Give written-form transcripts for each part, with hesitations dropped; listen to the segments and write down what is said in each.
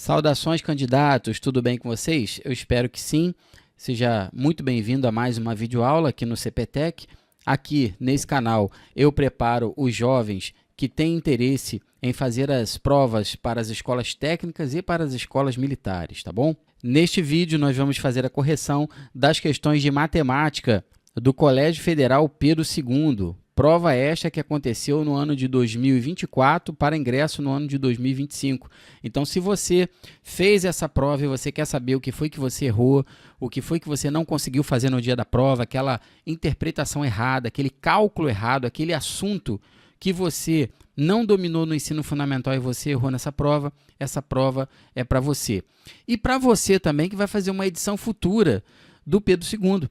Saudações, candidatos, tudo bem com vocês? Eu espero que sim. Seja muito bem-vindo a mais uma videoaula aqui no CPTEC. Aqui nesse canal eu preparo os jovens que têm interesse em fazer as provas para as escolas técnicas e para as escolas militares, tá bom? Neste vídeo nós vamos fazer a correção das questões de matemática do Colégio Federal Pedro II. Prova esta que aconteceu no ano de 2024 para ingresso no ano de 2025. Então, se você fez essa prova e você quer saber o que foi que você errou, o que foi que você não conseguiu fazer no dia da prova, aquela interpretação errada, aquele cálculo errado, aquele assunto que você não dominou no ensino fundamental e você errou nessa prova, essa prova é para você. E para você também que vai fazer uma edição futura do Pedro II.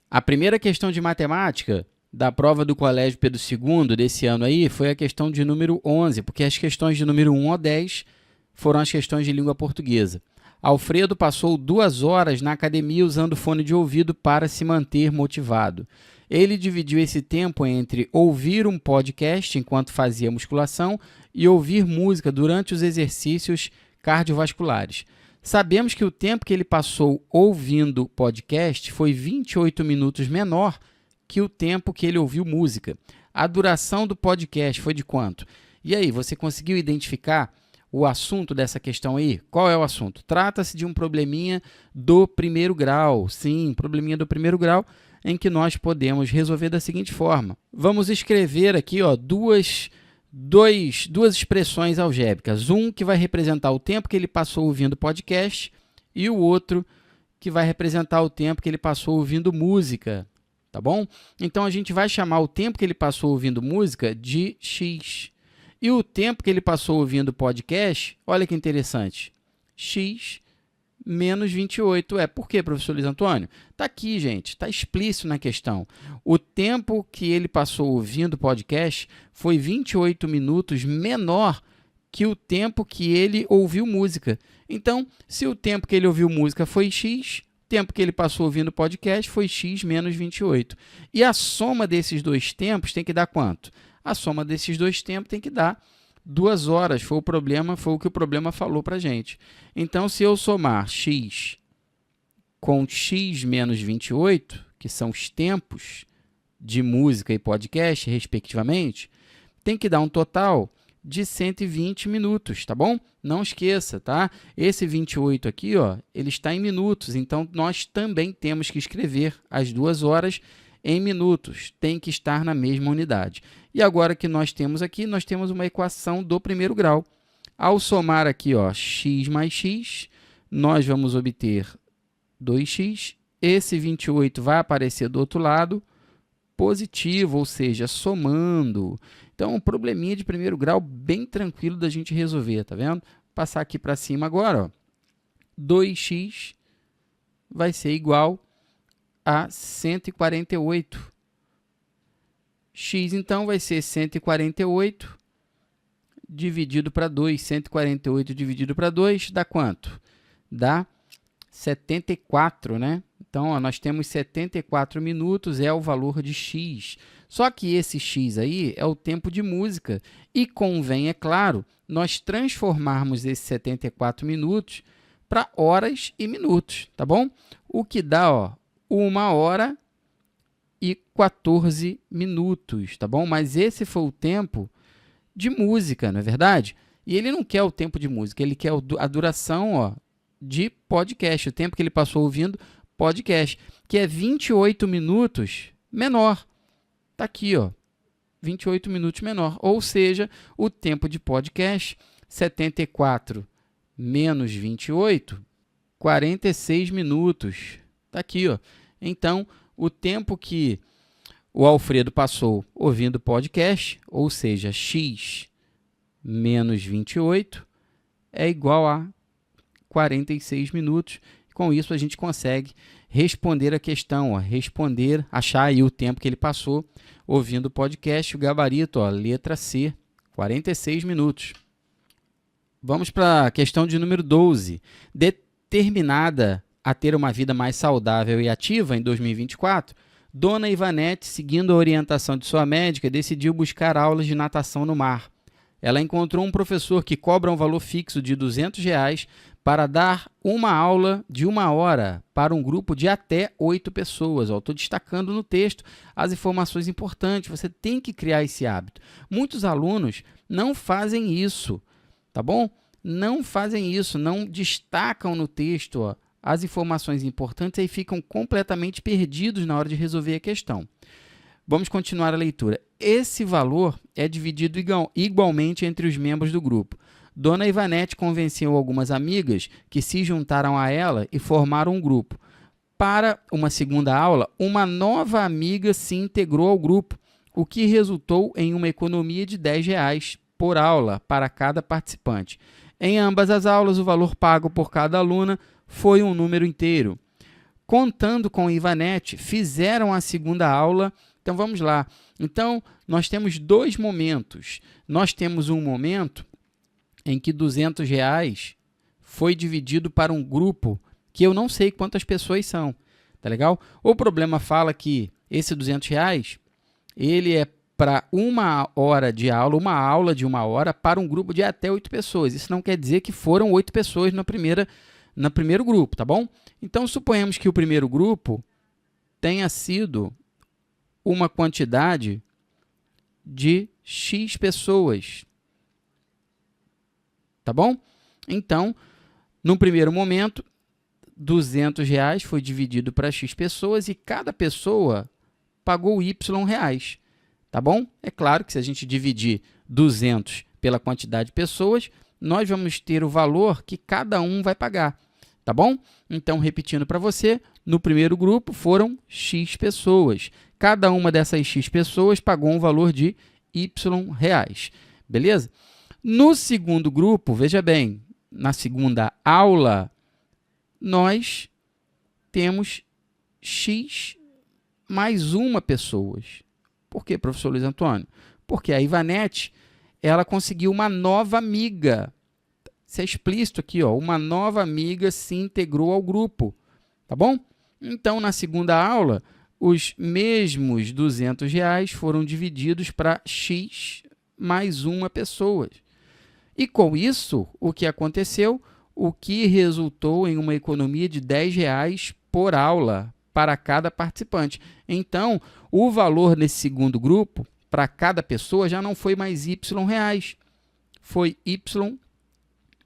A primeira questão de matemática da prova do Colégio Pedro II desse ano aí foi a questão de número 11, porque as questões de número 1 ao 10 foram as questões de língua portuguesa. Alfredo passou 2 horas na academia usando fone de ouvido para se manter motivado. Ele dividiu esse tempo entre ouvir um podcast enquanto fazia musculação e ouvir música durante os exercícios cardiovasculares. Sabemos que o tempo que ele passou ouvindo podcast foi 28 minutos menor que o tempo que ele ouviu música. A duração do podcast foi de quanto? E aí, você conseguiu identificar o assunto dessa questão aí? Qual é o assunto? Trata-se de um probleminha do primeiro grau. Sim, probleminha do primeiro grau, em que nós podemos resolver da seguinte forma. Vamos escrever aqui duas expressões algébricas. Um que vai representar o tempo que ele passou ouvindo podcast e o outro que vai representar o tempo que ele passou ouvindo música. Tá bom? Então, a gente vai chamar o tempo que ele passou ouvindo música de x. E o tempo que ele passou ouvindo podcast, olha que interessante, x menos 28. Por quê, professor Luiz Antônio? Está aqui, gente, está explícito na questão. O tempo que ele passou ouvindo podcast foi 28 minutos menor que o tempo que ele ouviu música. Então, se o tempo que ele ouviu música foi x, o tempo que ele passou ouvindo podcast foi x menos 28. E a soma desses dois tempos tem que dar quanto? A soma desses dois tempos tem que dar 2 horas. Foi o que o problema falou para a gente. Então, se eu somar x com x menos 28, que são os tempos de música e podcast, respectivamente, tem que dar um total de 120 minutos, tá bom? Não esqueça, tá? Esse 28 aqui, ele está em minutos, então nós também temos que escrever as 2 horas em minutos, tem que estar na mesma unidade. E agora que nós temos aqui, nós temos uma equação do primeiro grau. Ao somar aqui, x mais x, nós vamos obter 2x. Esse 28 vai aparecer do outro lado, positivo, ou seja, somando. Então, um probleminha de primeiro grau bem tranquilo da gente resolver, tá vendo? Passar aqui para cima agora, 2x vai ser igual a 148. X, então, vai ser 148 dividido para 2. 148 dividido para 2 dá quanto? Dá 74, né? Então, nós temos 74 minutos, é o valor de x. Só que esse x aí é o tempo de música. E convém, é claro, nós transformarmos esses 74 minutos para horas e minutos, tá bom? O que dá, 1 hora e 14 minutos, tá bom? Mas esse foi o tempo de música, não é verdade? E ele não quer o tempo de música, ele quer a duração, de podcast, o tempo que ele passou ouvindo podcast, que é 28 minutos menor. Está aqui, 28 minutos menor. Ou seja, o tempo de podcast, 74 menos 28, 46 minutos. Está aqui, Então, o tempo que o Alfredo passou ouvindo podcast, ou seja, x menos 28, é igual a 46 minutos. Com isso, a gente consegue responder a questão, achar aí o tempo que ele passou ouvindo o podcast, o gabarito, letra C, 46 minutos. Vamos para a questão de número 12. Determinada a ter uma vida mais saudável e ativa em 2024, Dona Ivanete, seguindo a orientação de sua médica, decidiu buscar aulas de natação no mar. ela encontrou um professor que cobra um valor fixo de R$ 200 para dar uma aula de 1 hora para um grupo de até 8 pessoas. Estou destacando no texto as informações importantes. Você tem que criar esse hábito. Muitos alunos não fazem isso, tá bom? Não fazem isso, não destacam no texto as informações importantes e ficam completamente perdidos na hora de resolver a questão. Vamos continuar a leitura. Esse valor é dividido igualmente entre os membros do grupo. Dona Ivanete convenceu algumas amigas que se juntaram a ela e formaram um grupo. Para uma segunda aula, uma nova amiga se integrou ao grupo, o que resultou em uma economia de R$ 10 por aula para cada participante. Em ambas as aulas, o valor pago por cada aluna foi um número inteiro. Contando com Ivanete, fizeram a segunda aula. Então, vamos lá. Então, nós temos dois momentos. Nós temos um momento em que R$ 200 foi dividido para um grupo que eu não sei quantas pessoas são. Tá legal? O problema fala que esse R$ 200, ele é para 1 hora de aula, uma aula de 1 hora para um grupo de até 8 pessoas. Isso não quer dizer que foram 8 pessoas no primeiro grupo, tá bom? Então, suponhamos que o primeiro grupo tenha sido uma quantidade de X pessoas, tá bom? Então, no primeiro momento, R$ 200 foi dividido para X pessoas e cada pessoa pagou Y reais, tá bom? É claro que se a gente dividir 200 pela quantidade de pessoas, nós vamos ter o valor que cada um vai pagar, tá bom? Então, repetindo para você, no primeiro grupo foram X pessoas. Cada uma dessas X pessoas pagou um valor de Y reais, beleza? No segundo grupo, veja bem, na segunda aula, nós temos X mais uma pessoas. Por quê, professor Luiz Antônio? Porque a Ivanete, ela conseguiu uma nova amiga. Isso é explícito aqui, ó, uma nova amiga se integrou ao grupo, tá bom? Então, na segunda aula, os mesmos R$ 200 foram divididos para X mais uma pessoa. E com isso, o que aconteceu? O que resultou em uma economia de R$ 10 por aula para cada participante. Então, o valor nesse segundo grupo, para cada pessoa, já não foi mais Y reais, foi Y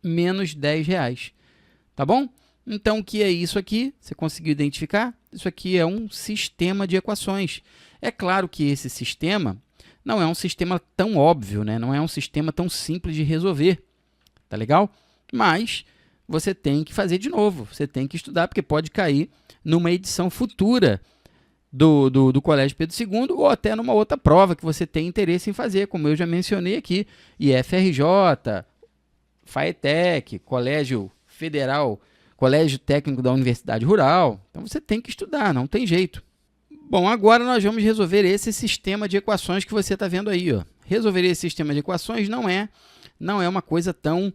menos R$ 10, tá bom? Então, o que é isso aqui? Você conseguiu identificar? Isso aqui é um sistema de equações. É claro que esse sistema não é um sistema tão óbvio, né? Não é um sistema tão simples de resolver, tá legal? Mas você tem que fazer de novo, você tem que estudar, porque pode cair numa edição futura do Colégio Pedro II ou até numa outra prova que você tem interesse em fazer, como eu já mencionei aqui, IFRJ, FAETEC, Colégio Federal, Colégio Técnico da Universidade Rural. Então, você tem que estudar, não tem jeito. Bom, agora nós vamos resolver esse sistema de equações que você está vendo aí, ó. Resolver esse sistema de equações não é uma coisa tão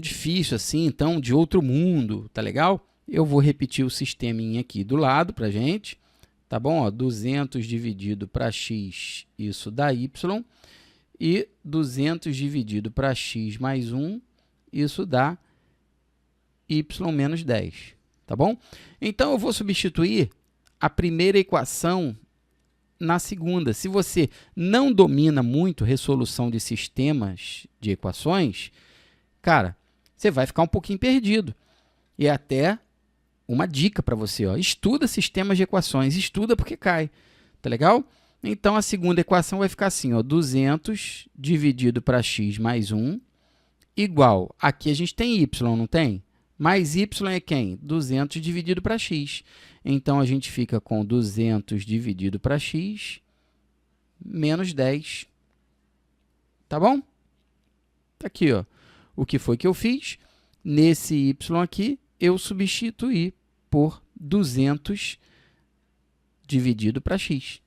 difícil assim, tão de outro mundo, tá legal? Eu vou repetir o sisteminha aqui do lado para gente, tá bom? Ó, 200 dividido para x, isso dá y, e 200 dividido para x mais 1, isso dá y menos 10, tá bom? Então, eu vou substituir a primeira equação na segunda. Se você não domina muito resolução de sistemas de equações, cara, você vai ficar um pouquinho perdido. E até uma dica para você, ó, estuda sistemas de equações, estuda porque cai, tá legal? Então, a segunda equação vai ficar assim, ó, 200 dividido para x mais 1, igual, aqui a gente tem y, não tem? Mais y é quem? 200 dividido para x. Então, a gente fica com 200 dividido para x menos 10. Tá bom? Tá aqui, ó. O que foi que eu fiz? Nesse y aqui, eu substituí por 200 dividido para x.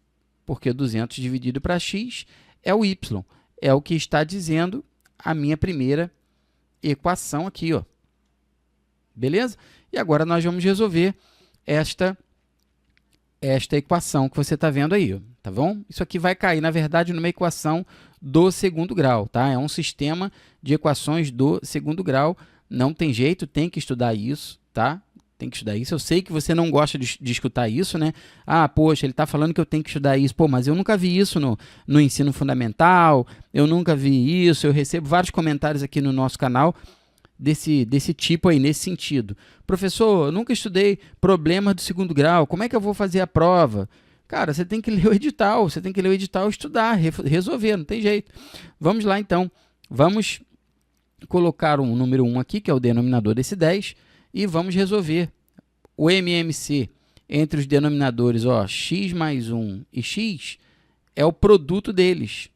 Porque 200 dividido para x é o y. É o que está dizendo a minha primeira equação aqui, ó. Beleza? E agora nós vamos resolver esta equação que você está vendo aí, ó, tá bom? Isso aqui vai cair, na verdade, numa equação do segundo grau, tá? É um sistema de equações do segundo grau. Não tem jeito, tem que estudar isso, tá? Tem que estudar isso. Eu sei que você não gosta de escutar isso, né? Ah, poxa, ele está falando que eu tenho que estudar isso. Pô, mas eu nunca vi isso no ensino fundamental, eu nunca vi isso. Eu recebo vários comentários aqui no nosso canal desse tipo aí, nesse sentido. Professor, eu nunca estudei problemas do segundo grau, como é que eu vou fazer a prova? Cara, você tem que ler o edital, e estudar, resolver, não tem jeito. Vamos lá então, vamos colocar um número 1 aqui, que é o denominador desse 10, e vamos resolver. O MMC entre os denominadores, ó, x mais 1 e x, é o produto deles,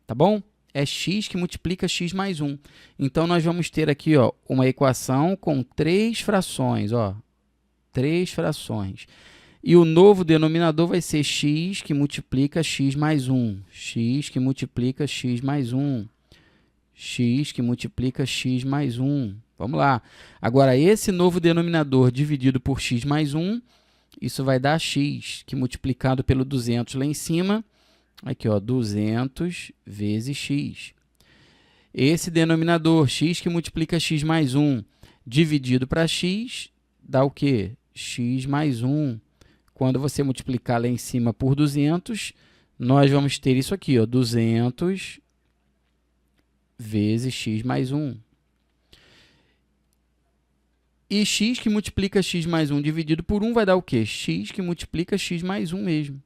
tá bom? É x que multiplica x mais 1. Então, nós vamos ter aqui, ó, uma equação com 3 frações, ó, 3 frações. E o novo denominador vai ser x que multiplica x mais 1, x que multiplica x mais 1, x que multiplica x mais 1. Vamos lá. Agora, esse novo denominador dividido por x mais 1, isso vai dar x, que multiplicado pelo 200 lá em cima, aqui, ó, 200 vezes x. Esse denominador, x que multiplica x mais 1, dividido para x, dá o quê? X mais 1. Quando você multiplicar lá em cima por 200, nós vamos ter isso aqui, ó, 200 vezes x mais 1. E x que multiplica x mais 1 dividido por 1 vai dar o quê? X que multiplica x mais 1 mesmo.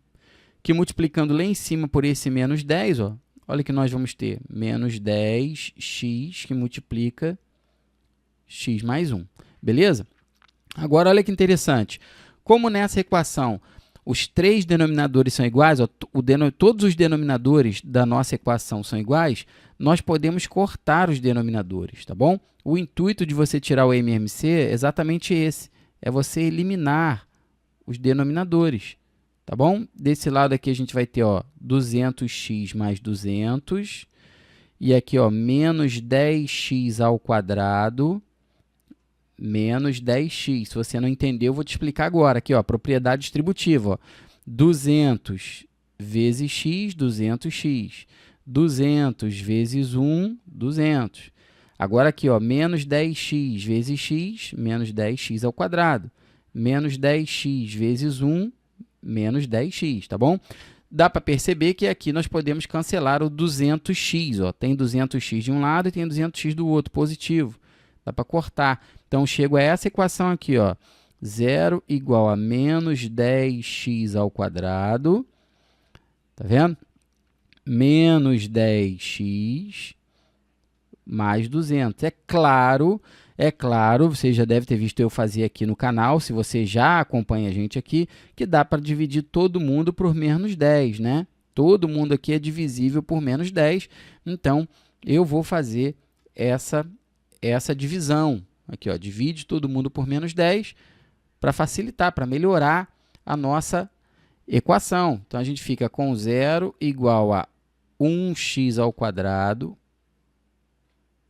Que multiplicando lá em cima por esse menos 10, ó, olha que nós vamos ter menos 10x que multiplica x mais 1. Beleza? Agora, olha que interessante. Como nessa equação os 3 denominadores são iguais, ó, todos os denominadores da nossa equação são iguais, nós podemos cortar os denominadores, tá bom? O intuito de você tirar o MMC é exatamente esse, é você eliminar os denominadores, tá bom? Desse lado aqui a gente vai ter, ó, 200x mais 200, e aqui, ó, menos 10x ao quadrado, menos 10x. Se você não entendeu, eu vou te explicar agora. Aqui, ó, propriedade distributiva. Ó. 200 vezes x, 200x. 200 vezes 1, 200. Agora aqui, ó, menos 10x vezes x, menos 10x ao quadrado. Menos 10x vezes 1, menos 10x, tá bom? Dá para perceber que aqui nós podemos cancelar o 200x. Ó. Tem 200x de um lado e tem 200x do outro, positivo. Dá para cortar. Então, chego a essa equação aqui, ó, 0 igual a menos 10x ao quadrado, tá vendo? Menos 10x mais 200. É claro, você já deve ter visto eu fazer aqui no canal, se você já acompanha a gente aqui, que dá para dividir todo mundo por menos 10, né? Todo mundo aqui é divisível por menos 10, então eu vou fazer essa divisão. Aqui, ó, divide todo mundo por menos 10 para facilitar, para melhorar a nossa equação. Então, a gente fica com 0 igual a 1x ao quadrado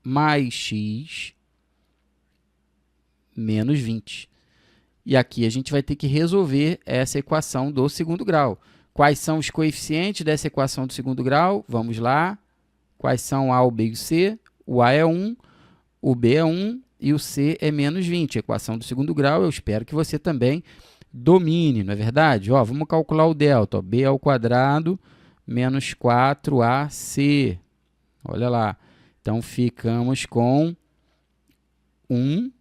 mais x menos 20. E aqui a gente vai ter que resolver essa equação do segundo grau. Quais são os coeficientes dessa equação do segundo grau? Vamos lá. Quais são A, o B e o C? O A é 1, o B é 1 e o C é menos 20. Equação do segundo grau, eu espero que você também domine, não é verdade? Ó, vamos calcular o delta. Ó, B ao quadrado menos 4AC. Olha lá. Então, ficamos com 1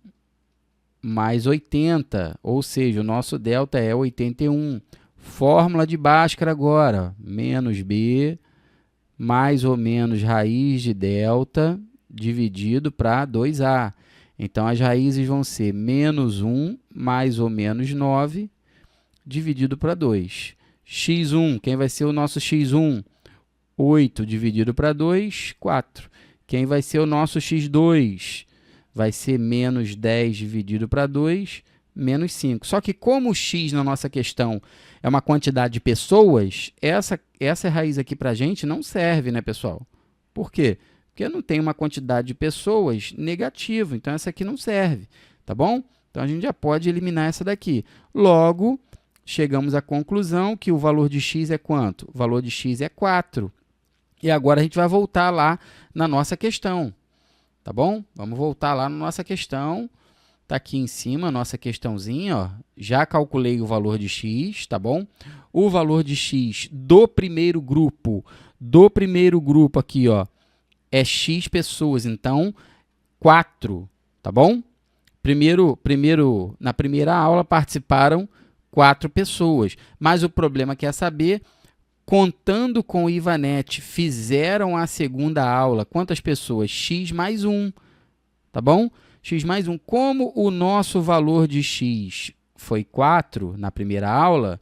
mais 80, ou seja, o nosso delta é 81. Fórmula de Bhaskara agora, menos B mais ou menos raiz de delta dividido para 2A. Então, as raízes vão ser menos 1 mais ou menos 9 dividido para 2. x1, quem vai ser o nosso x1? 8 dividido para 2, 4. Quem vai ser o nosso x2? Vai ser menos 10 dividido para 2, menos 5. Só que como o x na nossa questão é uma quantidade de pessoas, essa raiz aqui para a gente não serve, né, pessoal? Por quê? Porque não tem uma quantidade de pessoas negativa, então essa aqui não serve, tá bom? Então, a gente já pode eliminar essa daqui. Logo, chegamos à conclusão que o valor de x é quanto? O valor de x é 4. E agora a gente vai voltar lá na nossa questão, tá bom? Vamos voltar lá na nossa questão. Está aqui em cima a nossa questãozinha, ó. Já calculei o valor de x, tá bom? O valor de x do primeiro grupo aqui, ó, é x pessoas, então 4, tá bom? Na primeira aula participaram 4 pessoas, mas o problema quer saber, contando com o Ivanete, fizeram a segunda aula, quantas pessoas? X mais 1, tá bom? X mais 1. Como o nosso valor de x foi 4 na primeira aula,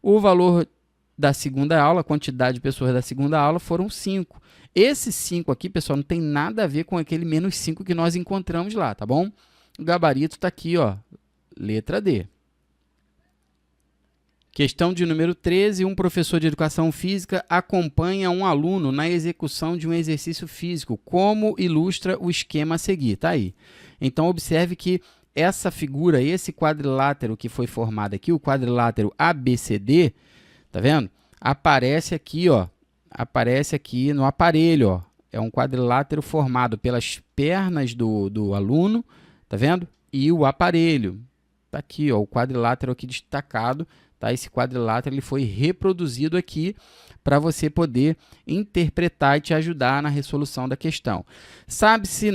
o valor da segunda aula, a quantidade de pessoas da segunda aula foram 5. Esse 5 aqui, pessoal, não tem nada a ver com aquele menos 5 que nós encontramos lá, tá bom? O gabarito está aqui, ó, letra D. Questão de número 13, um professor de educação física acompanha um aluno na execução de um exercício físico. Como ilustra o esquema a seguir? Tá aí. Então, observe que essa figura, esse quadrilátero que foi formado aqui, o quadrilátero ABCD, tá vendo? Aparece aqui, ó, aparece aqui no aparelho, ó. É um quadrilátero formado pelas pernas do aluno, tá vendo? E o aparelho. Tá aqui, ó, o quadrilátero aqui destacado. Tá? Esse quadrilátero ele foi reproduzido aqui para você poder interpretar e te ajudar na resolução da questão. Sabe-se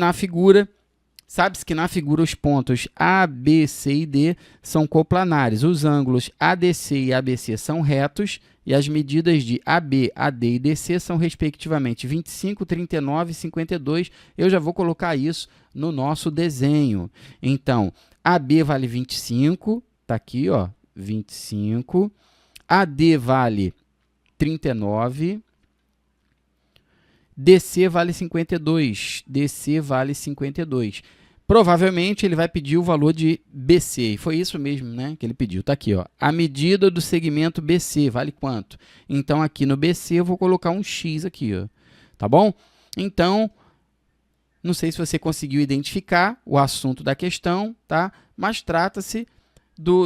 que na figura os pontos A, B, C e D são coplanares. Os ângulos ADC e ABC são retos e as medidas de AB, AD e DC são respectivamente 25, 39 e 52. Eu já vou colocar isso no nosso desenho. Então, AB vale 25, tá aqui, ó. 25, AD vale 39, DC vale 52, DC vale 52. Provavelmente ele vai pedir o valor de BC, e foi isso mesmo, né, que ele pediu. Tá aqui, ó. A medida do segmento BC vale quanto? Então aqui no BC eu vou colocar um X aqui, ó. Tá bom? Então, não sei se você conseguiu identificar o assunto da questão, tá? Mas trata-se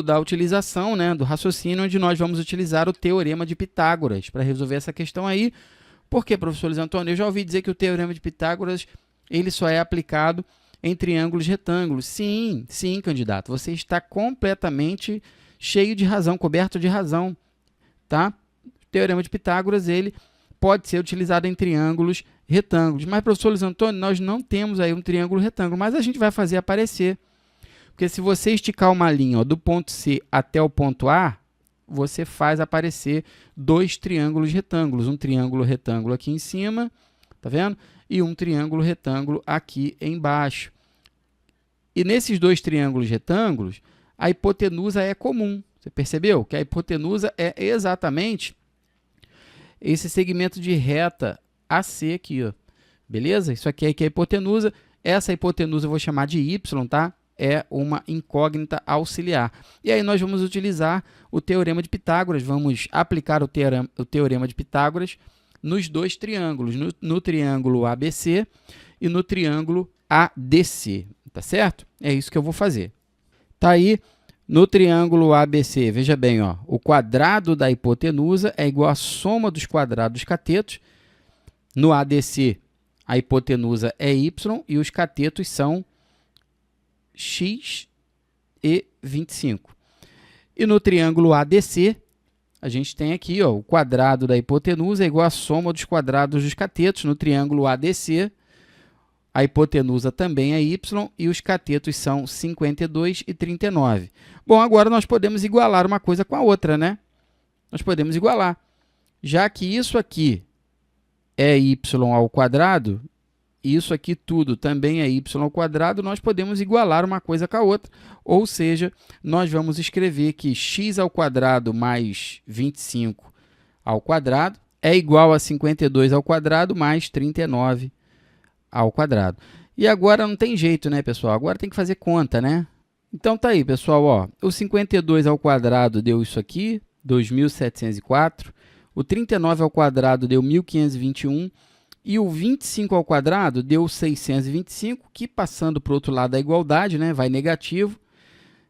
da utilização, né, do raciocínio, onde nós vamos utilizar o Teorema de Pitágoras para resolver essa questão aí. Por quê, professor Luiz Antônio? Eu já ouvi dizer que o Teorema de Pitágoras ele só é aplicado em triângulos retângulos. Sim, sim, candidato. Você está completamente cheio de razão, coberto de razão. Tá? O Teorema de Pitágoras ele pode ser utilizado em triângulos retângulos. Mas, professor Luiz Antônio, nós não temos aí um triângulo retângulo, mas a gente vai fazer aparecer. Porque se você esticar uma linha, ó, do ponto C até o ponto A, você faz aparecer 2 triângulos retângulos. Um triângulo retângulo aqui em cima, tá vendo? E um triângulo retângulo aqui embaixo. E nesses 2 triângulos retângulos, a hipotenusa é comum. Você percebeu? Que a hipotenusa é exatamente esse segmento de reta AC aqui, ó. Beleza? Isso aqui é a hipotenusa. Essa hipotenusa eu vou chamar de Y, tá? É uma incógnita auxiliar. E aí nós vamos utilizar o Teorema de Pitágoras, vamos aplicar o Teorema de Pitágoras nos 2 triângulos, no triângulo ABC e no triângulo ADC, tá certo? É isso que eu vou fazer. Tá aí, no triângulo ABC, veja bem, ó, o quadrado da hipotenusa é igual à soma dos quadrados dos catetos. No ADC, a hipotenusa é Y e os catetos são x e 25. E no triângulo ADC, a gente tem aqui, ó, o quadrado da hipotenusa é igual à soma dos quadrados dos catetos. No triângulo ADC, a hipotenusa também é y e os catetos são 52 e 39. Bom, agora nós podemos igualar uma coisa com a outra, né? Nós podemos igualar. Já que isso aqui é y ao quadrado, isso aqui tudo também é y ao quadrado, nós podemos igualar uma coisa com a outra. Ou seja, nós vamos escrever que x ao quadrado mais 25 ao quadrado é igual a 52 ao quadrado mais 39 ao quadrado. E agora não tem jeito, né, pessoal? Agora tem que fazer conta, né? Então tá aí, pessoal, ó, o 52 ao quadrado deu isso aqui, 2.704. O 39 ao quadrado deu 1.521. E o 25 ao quadrado deu 625, que passando para o outro lado da igualdade, né, vai negativo,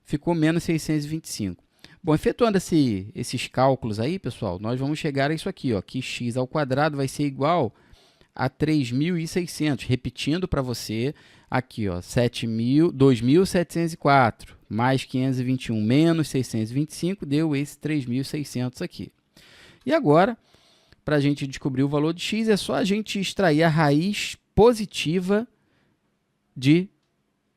ficou menos 625. Bom, efetuando esses cálculos aí, pessoal, nós vamos chegar a isso aqui, ó, que x ao quadrado vai ser igual a 3.600. Repetindo para você, aqui, ó, 2.704 mais 521 menos 625 deu esse 3.600 aqui. E agora, para a gente descobrir o valor de x, é só a gente extrair a raiz positiva de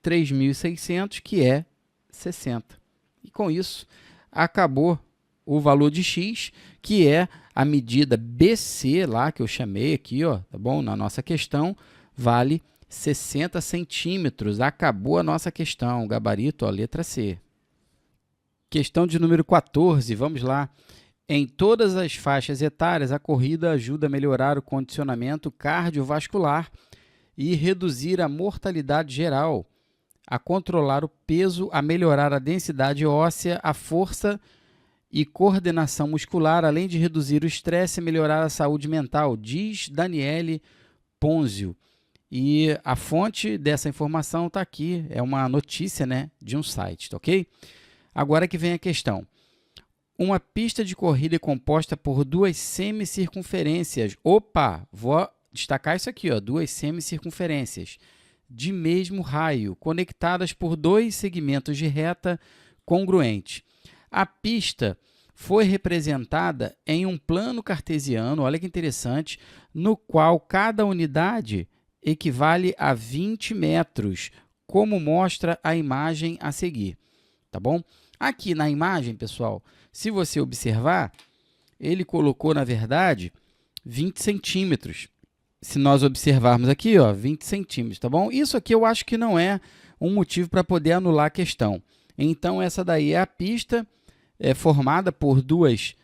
3.600, que é 60. E com isso, acabou o valor de x, que é a medida BC, lá que eu chamei aqui, ó, tá bom? Na nossa questão, vale 60 centímetros. Acabou a nossa questão. Gabarito, ó, letra C. Questão de número 14, vamos lá. Em todas as faixas etárias, a corrida ajuda a melhorar o condicionamento cardiovascular e reduzir a mortalidade geral, a controlar o peso, a melhorar a densidade óssea, a força e coordenação muscular, além de reduzir o estresse e melhorar a saúde mental, diz Daniele Ponzio. E a fonte dessa informação está aqui, é uma notícia, né, de um site, tá ok? Agora que vem a questão. Uma pista de corrida é composta por duas semicircunferências. Opa, vou destacar isso aqui, ó, duas semicircunferências de mesmo raio, conectadas por dois segmentos de reta congruente. A pista foi representada em um plano cartesiano, olha que interessante, no qual cada unidade equivale a 20 metros, como mostra a imagem a seguir, tá bom? Aqui na imagem, pessoal, se você observar, ele colocou, na verdade, 20 centímetros. Se nós observarmos aqui, ó, 20 centímetros, tá bom? Isso aqui eu acho que não é um motivo para poder anular a questão. Então, essa daí é a pista formada por duas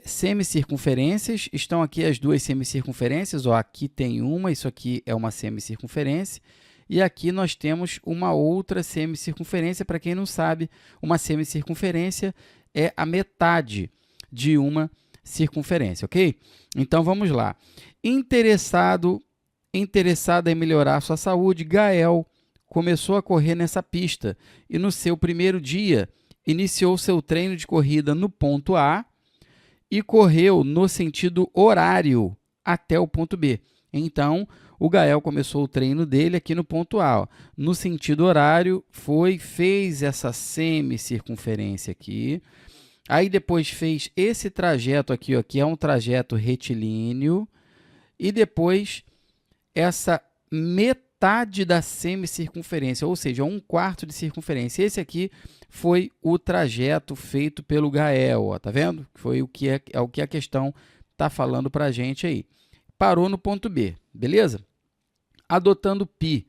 semicircunferências. Estão aqui as duas semicircunferências, ó, aqui tem uma, isso aqui é uma semicircunferência. E aqui nós temos uma outra semicircunferência. Para quem não sabe, uma semicircunferência é a metade de uma circunferência, ok? Então, vamos lá. Interessado em melhorar sua saúde, Gael começou a correr nessa pista e no seu primeiro dia iniciou seu treino de corrida no ponto A e correu no sentido horário até o ponto B. Então, o Gael começou o treino dele aqui no ponto A. Ó. No sentido horário, fez essa semicircunferência aqui. Aí depois fez esse trajeto aqui, ó, que é um trajeto retilíneo. E depois essa metade da semicircunferência, ou seja, 1/4 de circunferência. Esse aqui foi o trajeto feito pelo Gael, ó, tá vendo? Foi o que o que a questão está falando para a gente aí. Parou no ponto B, beleza? Adotando π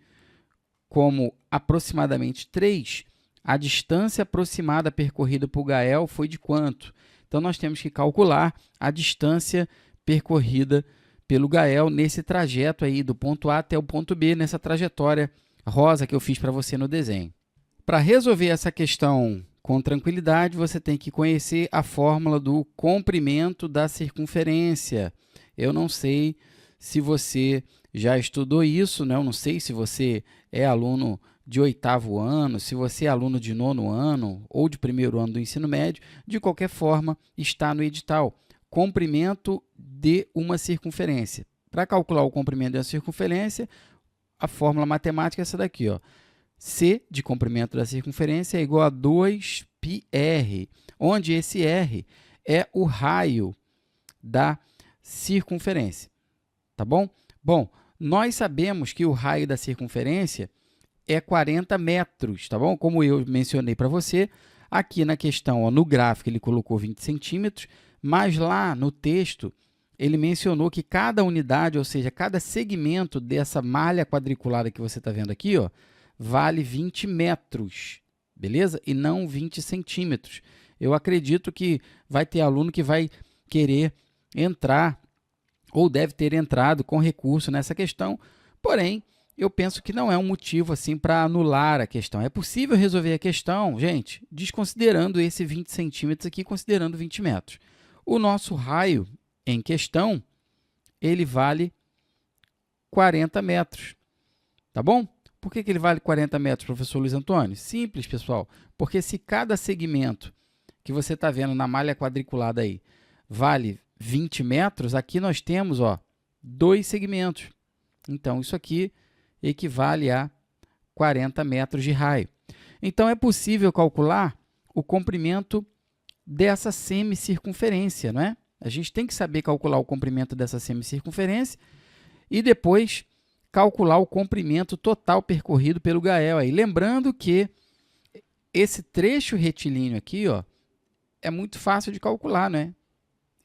como aproximadamente 3, a distância aproximada percorrida por Gael foi de quanto? Então, nós temos que calcular a distância percorrida pelo Gael nesse trajeto aí do ponto A até o ponto B, nessa trajetória rosa que eu fiz para você no desenho. Para resolver essa questão com tranquilidade, você tem que conhecer a fórmula do comprimento da circunferência. Eu não sei se você já estudou isso, né? Eu não sei se você é aluno de 8º ano, se você é aluno de 9º ano ou de 1º ano do ensino médio. De qualquer forma, está no edital. Comprimento de uma circunferência. Para calcular o comprimento de uma circunferência, a fórmula matemática é essa daqui, ó. C de comprimento da circunferência é igual a 2πr, onde esse r é o raio da circunferência, tá bom? Bom, nós sabemos que o raio da circunferência é 40 metros, tá bom? Como eu mencionei para você, aqui na questão, ó, no gráfico, ele colocou 20 centímetros, mas lá no texto, ele mencionou que cada unidade, ou seja, cada segmento dessa malha quadriculada que você está vendo aqui, ó, vale 20 metros, beleza? E não 20 centímetros. Eu acredito que vai ter aluno que vai querer entrar, ou deve ter entrado com recurso nessa questão, porém, eu penso que não é um motivo assim para anular a questão. É possível resolver a questão, gente, desconsiderando esse 20 centímetros aqui, considerando 20 metros. O nosso raio em questão, ele vale 40 metros, tá bom? Por que ele vale 40 metros, professor Luiz Antônio? Simples, pessoal, porque se cada segmento que você está vendo na malha quadriculada aí vale 20 metros, aqui nós temos, ó, 2 segmentos. Então, isso aqui equivale a 40 metros de raio. Então, é possível calcular o comprimento dessa semicircunferência, não é? A gente tem que saber calcular o comprimento dessa semicircunferência e depois calcular o comprimento total percorrido pelo Gael. Aí, lembrando que esse trecho retilíneo aqui, ó, é muito fácil de calcular, né?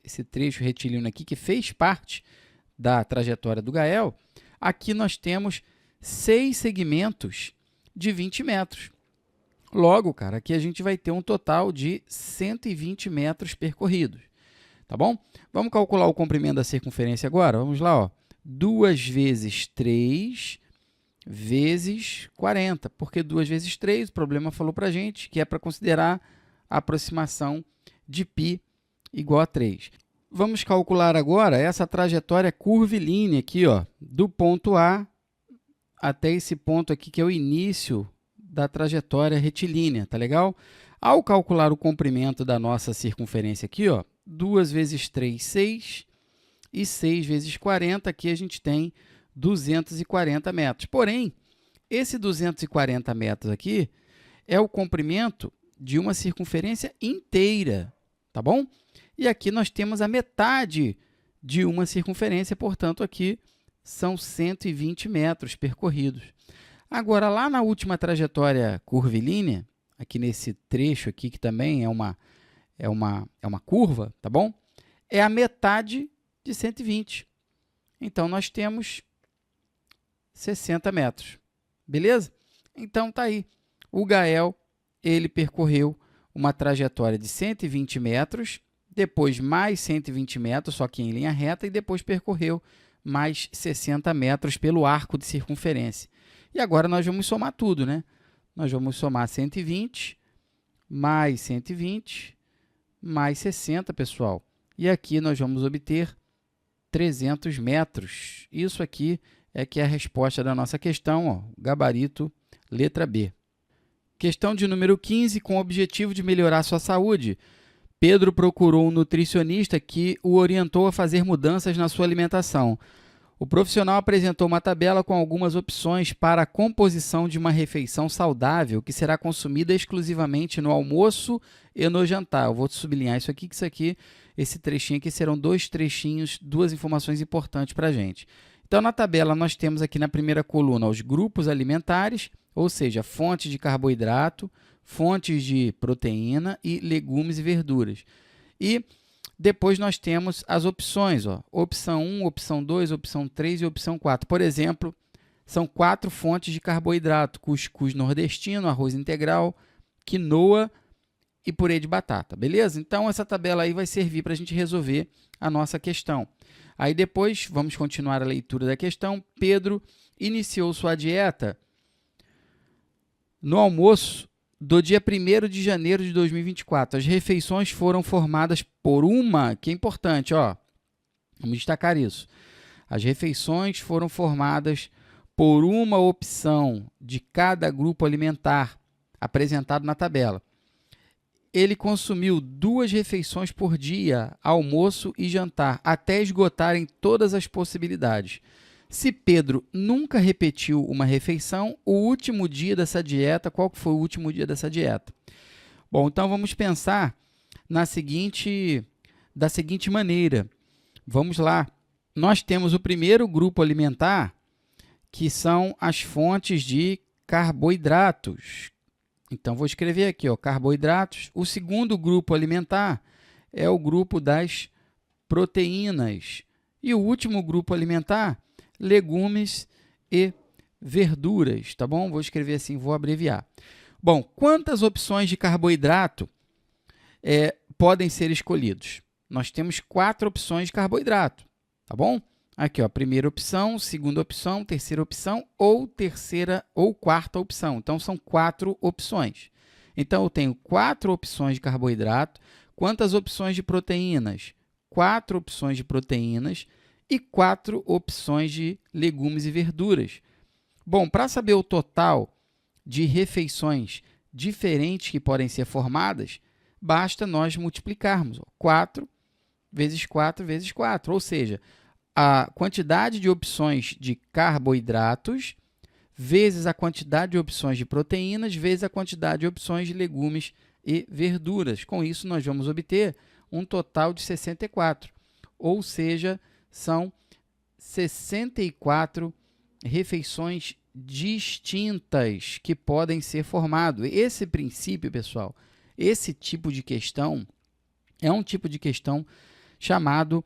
Esse trecho retilíneo aqui, que fez parte da trajetória do Gael, aqui nós temos 6 segmentos de 20 metros. Logo, cara, aqui a gente vai ter um total de 120 metros percorridos, tá bom? Vamos calcular o comprimento da circunferência agora? Vamos lá, ó. 2 vezes 3 vezes 40. Por que 2 vezes 3? O problema falou para a gente que é para considerar a aproximação de π igual a 3. Vamos calcular agora essa trajetória curvilínea aqui, ó, do ponto A até esse ponto aqui, que é o início da trajetória retilínea, tá legal? Ao calcular o comprimento da nossa circunferência aqui, ó, 2 vezes 3, 6, e 6 vezes 40, aqui a gente tem 240 metros. Porém, esse 240 metros aqui é o comprimento de uma circunferência inteira, tá bom? E aqui nós temos a metade de uma circunferência, portanto, aqui são 120 metros percorridos. Agora, lá na última trajetória curvilínea, aqui nesse trecho aqui, que também é uma curva, tá bom? É a metade de 120. Então, nós temos 60 metros. Beleza? Então, tá aí. O Gael, ele percorreu uma trajetória de 120 metros, depois mais 120 metros, só que em linha reta, e depois percorreu mais 60 metros pelo arco de circunferência. E agora nós vamos somar tudo, né? Nós vamos somar 120, mais 120, mais 60, pessoal. E aqui nós vamos obter 300 metros. Isso aqui é que é a resposta da nossa questão, ó, gabarito, letra B. Questão de número 15, com o objetivo de melhorar sua saúde. Pedro procurou um nutricionista que o orientou a fazer mudanças na sua alimentação. O profissional apresentou uma tabela com algumas opções para a composição de uma refeição saudável que será consumida exclusivamente no almoço e no jantar. Eu vou sublinhar isso aqui, que isso aqui, esse trechinho aqui serão 2 trechinhos, 2 informações importantes para a gente. Então, na tabela, nós temos aqui na primeira coluna os grupos alimentares, ou seja, fontes de carboidrato, fontes de proteína e legumes e verduras. E depois nós temos as opções, ó, opção 1, opção 2, opção 3 e opção 4. Por exemplo, são 4 fontes de carboidrato: cuscuz nordestino, arroz integral, quinoa e purê de batata, beleza? Então, essa tabela aí vai servir para a gente resolver a nossa questão. Aí depois, vamos continuar a leitura da questão. Pedro iniciou sua dieta no almoço do dia 1º de janeiro de 2024. As refeições foram formadas por uma, que é importante, ó, vamos destacar isso. As refeições foram formadas por uma opção de cada grupo alimentar apresentado na tabela. Ele consumiu 2 refeições por dia, almoço e jantar, até esgotarem todas as possibilidades. Se Pedro nunca repetiu uma refeição, o último dia dessa dieta, qual que foi o último dia dessa dieta? Bom, então vamos pensar da seguinte maneira. Vamos lá. Nós temos o primeiro grupo alimentar, que são as fontes de carboidratos. Então, vou escrever aqui, ó, carboidratos. O segundo grupo alimentar é o grupo das proteínas. E o último grupo alimentar, legumes e verduras, tá bom? Vou escrever assim, vou abreviar. Bom, quantas opções de carboidrato podem ser escolhidos? Nós temos 4 opções de carboidrato, tá bom? Aqui, ó, primeira opção, segunda opção, terceira opção ou quarta opção. Então, são 4 opções. Então, eu tenho 4 opções de carboidrato. Quantas opções de proteínas? 4 opções de proteínas e 4 opções de legumes e verduras. Bom, para saber o total de refeições diferentes que podem ser formadas, basta nós multiplicarmos 4 vezes 4 vezes 4, ou seja, a quantidade de opções de carboidratos vezes a quantidade de opções de proteínas vezes a quantidade de opções de legumes e verduras. Com isso, nós vamos obter um total de 64, ou seja, são 64 refeições distintas que podem ser formadas. Esse princípio, pessoal, esse tipo de questão é um tipo de questão chamado,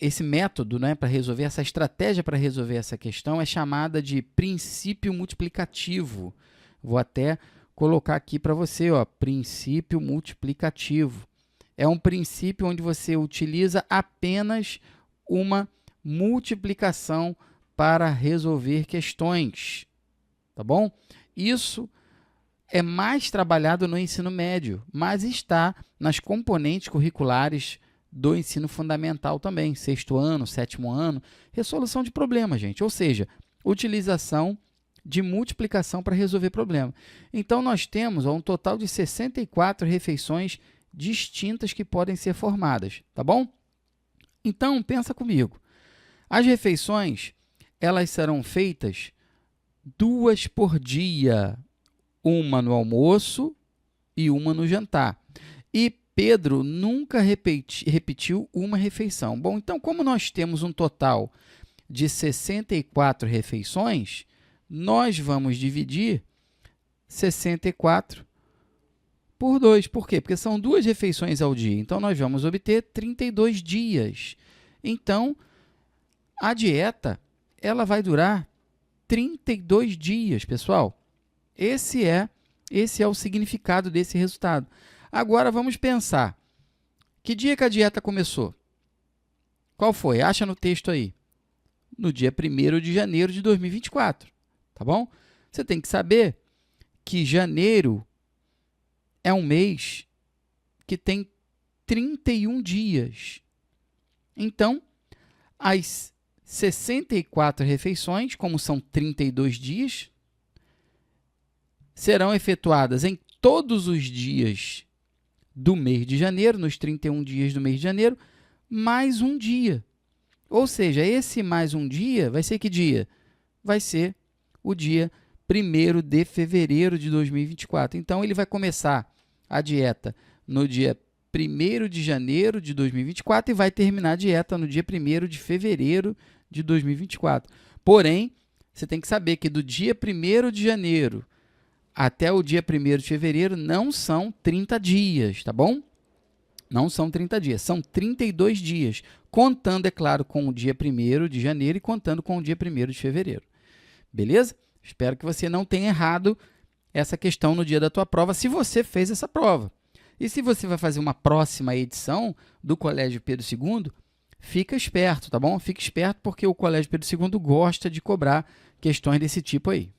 esse método, né, para resolver, essa estratégia para resolver essa questão é chamada de princípio multiplicativo. Vou até colocar aqui para você, ó, princípio multiplicativo. É um princípio onde você utiliza apenas uma multiplicação para resolver questões, tá bom? Isso é mais trabalhado no ensino médio, mas está nas componentes curriculares do ensino fundamental também, 6º ano, 7º ano, resolução de problemas, gente, ou seja, utilização de multiplicação para resolver problema. Então, nós temos um total de 64 refeições distintas que podem ser formadas, tá bom? Então, pensa comigo. As refeições, elas serão feitas 2 por dia, uma no almoço e uma no jantar. E Pedro nunca repetiu uma refeição. Bom, então, como nós temos um total de 64 refeições, nós vamos dividir 64 por 2. Por quê? Porque são 2 refeições ao dia. Então, nós vamos obter 32 dias. Então, a dieta ela vai durar 32 dias, pessoal. Esse é o significado desse resultado. Agora, vamos pensar. Que dia que a dieta começou? Qual foi? Acha no texto aí. No dia 1º de janeiro de 2024. Tá bom? Você tem que saber que janeiro é um mês que tem 31 dias. Então, as 64 refeições, como são 32 dias, serão efetuadas em todos os dias do mês de janeiro, nos 31 dias do mês de janeiro, mais um dia. Ou seja, esse mais um dia vai ser que dia? Vai ser o dia 1º de fevereiro de 2024. Então, ele vai começar a dieta no dia 1º de janeiro de 2024 e vai terminar a dieta no dia 1º de fevereiro de 2024. Porém, você tem que saber que do dia 1º de janeiro até o dia 1º de fevereiro não são 30 dias, tá bom? Não são 30 dias, são 32 dias, contando, é claro, com o dia 1º de janeiro e contando com o dia 1º de fevereiro. Beleza? Espero que você não tenha errado essa questão no dia da tua prova, se você fez essa prova. E se você vai fazer uma próxima edição do Colégio Pedro II, fica esperto, tá bom? Fica esperto porque o Colégio Pedro II gosta de cobrar questões desse tipo aí.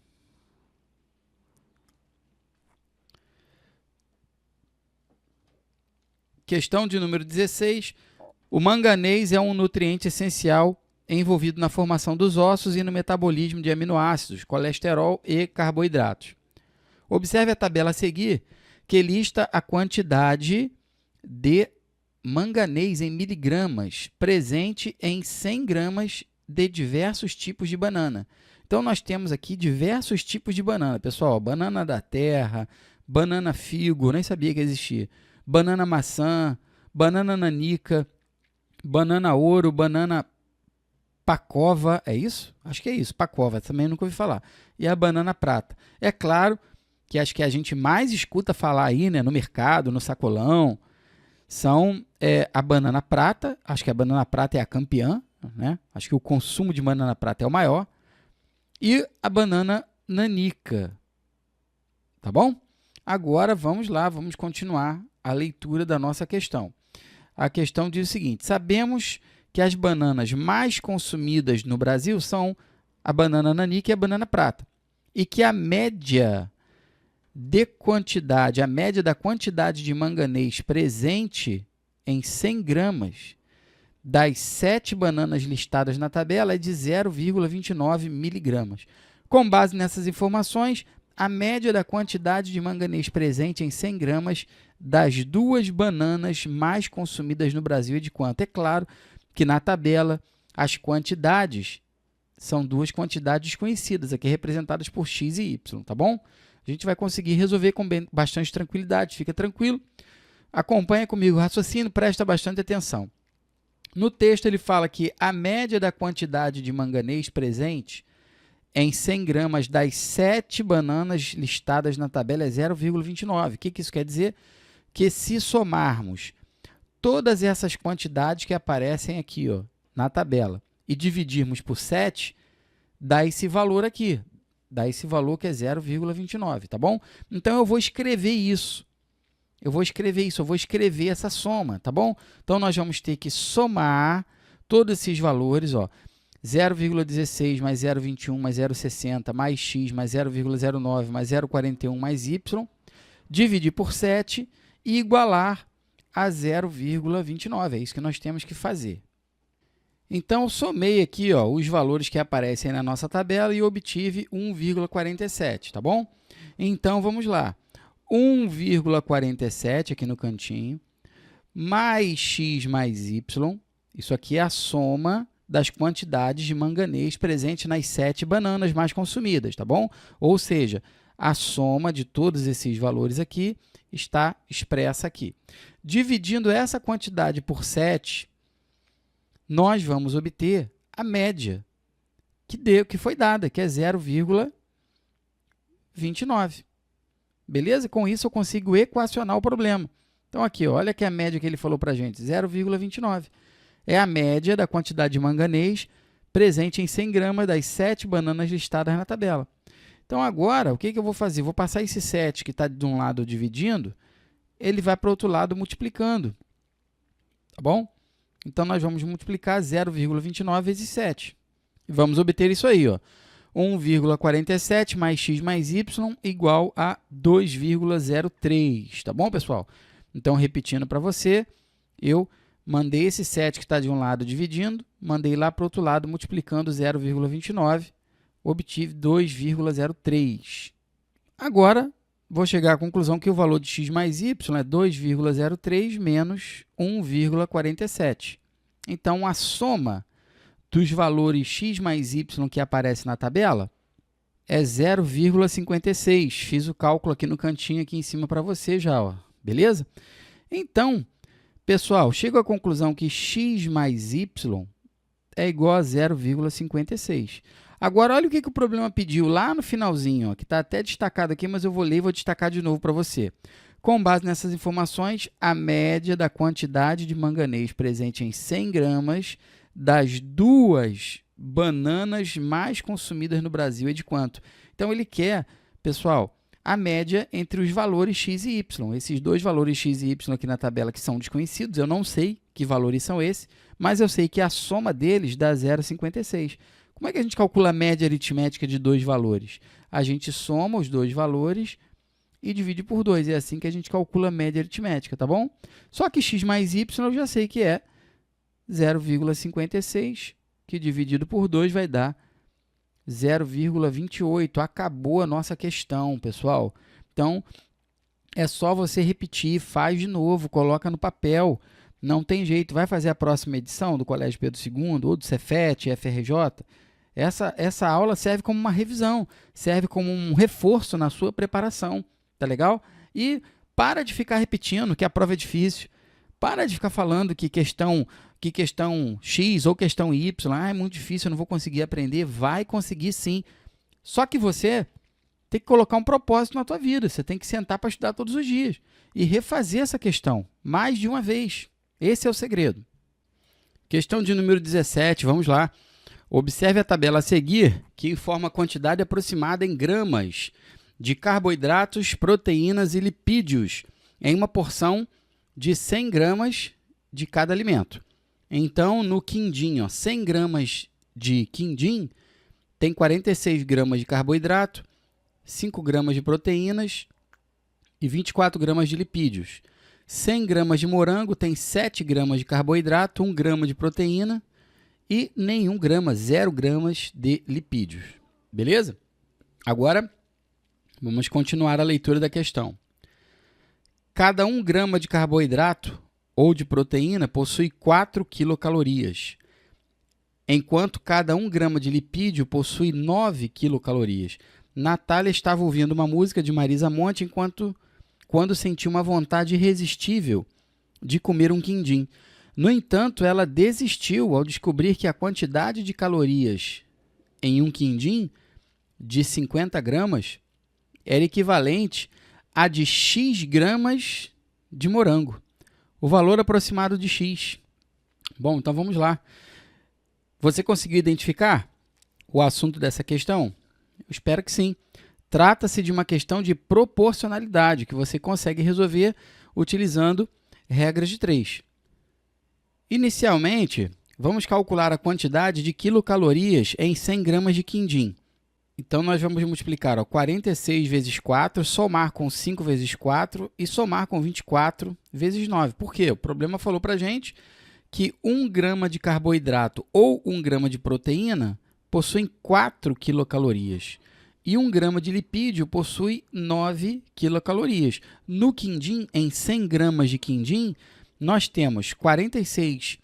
Questão de número 16. O manganês é um nutriente essencial envolvido na formação dos ossos e no metabolismo de aminoácidos, colesterol e carboidratos. Observe a tabela a seguir, que lista a quantidade de manganês em miligramas presente em 100 gramas de diversos tipos de banana. Então, nós temos aqui diversos tipos de banana. Pessoal, banana da terra, banana figo, nem sabia que existia. Banana maçã, banana nanica, banana ouro, banana pacova, é isso? Acho que é isso, pacova, também nunca ouvi falar. E a banana prata. É claro que as que a gente mais escuta falar aí, né, no mercado, no sacolão, são a banana prata. Acho que a banana prata é a campeã, né? Acho que o consumo de banana prata é o maior. E a banana nanica, tá bom? Agora, vamos lá, vamos continuar a leitura da nossa questão. A questão diz o seguinte: sabemos que as bananas mais consumidas no Brasil são a banana nanica e a banana prata, e que a média da quantidade de manganês presente em 100 gramas das 7 bananas listadas na tabela é de 0,29 miligramas. Com base nessas informações, a média da quantidade de manganês presente em 100 gramas das 2 bananas mais consumidas no Brasil é de quanto? É claro que na tabela as quantidades são duas quantidades desconhecidas, aqui representadas por x e y, tá bom? A gente vai conseguir resolver com bastante tranquilidade, fica tranquilo. Acompanha comigo o raciocínio, presta bastante atenção. No texto ele fala que a média da quantidade de manganês presente em 100 gramas das 7 bananas listadas na tabela é 0,29. O que isso quer dizer? Que se somarmos todas essas quantidades que aparecem aqui, ó, na tabela e dividirmos por 7, dá esse valor aqui. Dá esse valor que é 0,29, tá bom? Então, eu vou escrever isso. Eu vou escrever essa soma, tá bom? Então, nós vamos ter que somar todos esses valores, ó. 0,16 mais 0,21 mais 0,60 mais x mais 0,09 mais 0,41 mais y, dividir por 7 e igualar a 0,29. É isso que nós temos que fazer. Então, eu somei aqui, ó, os valores que aparecem na nossa tabela e obtive 1,47, tá bom? Então, vamos lá. 1,47 aqui no cantinho, mais x mais y, isso aqui é a soma das quantidades de manganês presentes nas 7 bananas mais consumidas, tá bom? Ou seja, a soma de todos esses valores aqui está expressa aqui. Dividindo essa quantidade por 7, nós vamos obter a média que foi dada, que é 0,29. Beleza? Com isso, eu consigo equacionar o problema. Então, aqui, ó, olha que a média que ele falou para a gente, 0,29. É a média da quantidade de manganês presente em 100 gramas das 7 bananas listadas na tabela. Então, agora, o que eu vou fazer? Vou passar esse 7 que está de um lado dividindo, ele vai para o outro lado multiplicando. Tá bom? Então, nós vamos multiplicar 0,29 vezes 7. E vamos obter isso aí, ó. 1,47 mais x mais y igual a 2,03. Tá bom, pessoal? Então, repetindo para você, eu mandei esse 7 que está de um lado dividindo, mandei lá para o outro lado multiplicando 0,29, obtive 2,03. Agora, vou chegar à conclusão que o valor de x mais y é 2,03 menos 1,47. Então, a soma dos valores x mais y que aparece na tabela é 0,56. Fiz o cálculo aqui no cantinho, aqui em cima para você já, ó. Beleza? Então, pessoal, chego à conclusão que x mais y é igual a 0,56. Agora, olha o que o problema pediu lá no finalzinho, ó, que está até destacado aqui, mas eu vou ler e vou destacar de novo para você. Com base nessas informações, a média da quantidade de manganês presente em 100 gramas das 2 bananas mais consumidas no Brasil é de quanto? Então, ele quer, pessoal, a média entre os valores x e y. Esses dois valores x e y aqui na tabela que são desconhecidos, eu não sei que valores são esses, mas eu sei que a soma deles dá 0,56. Como é que a gente calcula a média aritmética de dois valores? A gente soma os dois valores e divide por 2. É assim que a gente calcula a média aritmética, tá bom? Só que x mais y eu já sei que é 0,56, que dividido por 2 vai dar 0,28. Acabou a nossa questão, pessoal. Então, é só você repetir, faz de novo, coloca no papel. Não tem jeito. Vai fazer a próxima edição do Colégio Pedro II, ou do Cefet, FRJ. Essa aula serve como uma revisão, serve como um reforço na sua preparação. Tá legal? E para de ficar repetindo que a prova é difícil. Para de ficar falando que questão X ou questão Y é muito difícil, eu não vou conseguir aprender. Vai conseguir sim. Só que você tem que colocar um propósito na tua vida. Você tem que sentar para estudar todos os dias e refazer essa questão mais de uma vez. Esse é o segredo. Questão de número 17, vamos lá. Observe a tabela a seguir, que informa a quantidade aproximada em gramas de carboidratos, proteínas e lipídios em uma porção de 100 gramas de cada alimento. Então, no quindim, ó, 100 gramas de quindim tem 46 gramas de carboidrato, 5 gramas de proteínas e 24 gramas de lipídios. 100 gramas de morango tem 7 gramas de carboidrato, 1 grama de proteína e nenhum grama, 0 gramas de lipídios. Beleza? Agora, vamos continuar a leitura da questão. Cada 1 grama de carboidrato ou de proteína possui 4 quilocalorias. enquanto cada 1 grama de lipídio possui 9 quilocalorias. Natália estava ouvindo uma música de Marisa Monte quando sentiu uma vontade irresistível de comer um quindim. No entanto, ela desistiu ao descobrir que a quantidade de calorias em um quindim de 50 gramas era equivalente a de X gramas de morango. O valor aproximado de X. Bom, então vamos lá. Você conseguiu identificar o assunto dessa questão? Eu espero que sim. Trata-se de uma questão de proporcionalidade que você consegue resolver utilizando regras de 3. Inicialmente, vamos calcular a quantidade de quilocalorias em 100 gramas de quindim. Então, nós vamos multiplicar 46 vezes 4, somar com 5 vezes 4 e somar com 24 vezes 9. Por quê? O problema falou para a gente que 1 grama de carboidrato ou 1 grama de proteína possuem 4 quilocalorias e 1 grama de lipídio possui 9 quilocalorias. No quindim, em 100 gramas de quindim, nós temos 46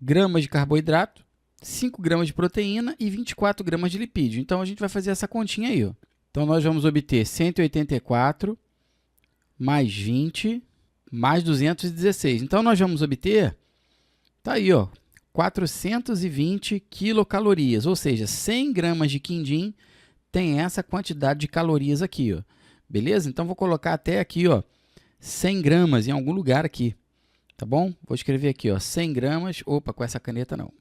gramas de carboidrato, 5 gramas de proteína e 24 gramas de lipídio. Então, a gente vai fazer essa continha aí. Ó. Então, nós vamos obter 184 mais 20 mais 216. Então, nós vamos obter, tá aí, ó, 420 quilocalorias, ou seja, 100 gramas de quindim tem essa quantidade de calorias aqui, ó. Beleza? Então, vou colocar até aqui, ó, 100 gramas em algum lugar aqui, tá bom? Vou escrever aqui, ó, 100 gramas, opa, com essa caneta não.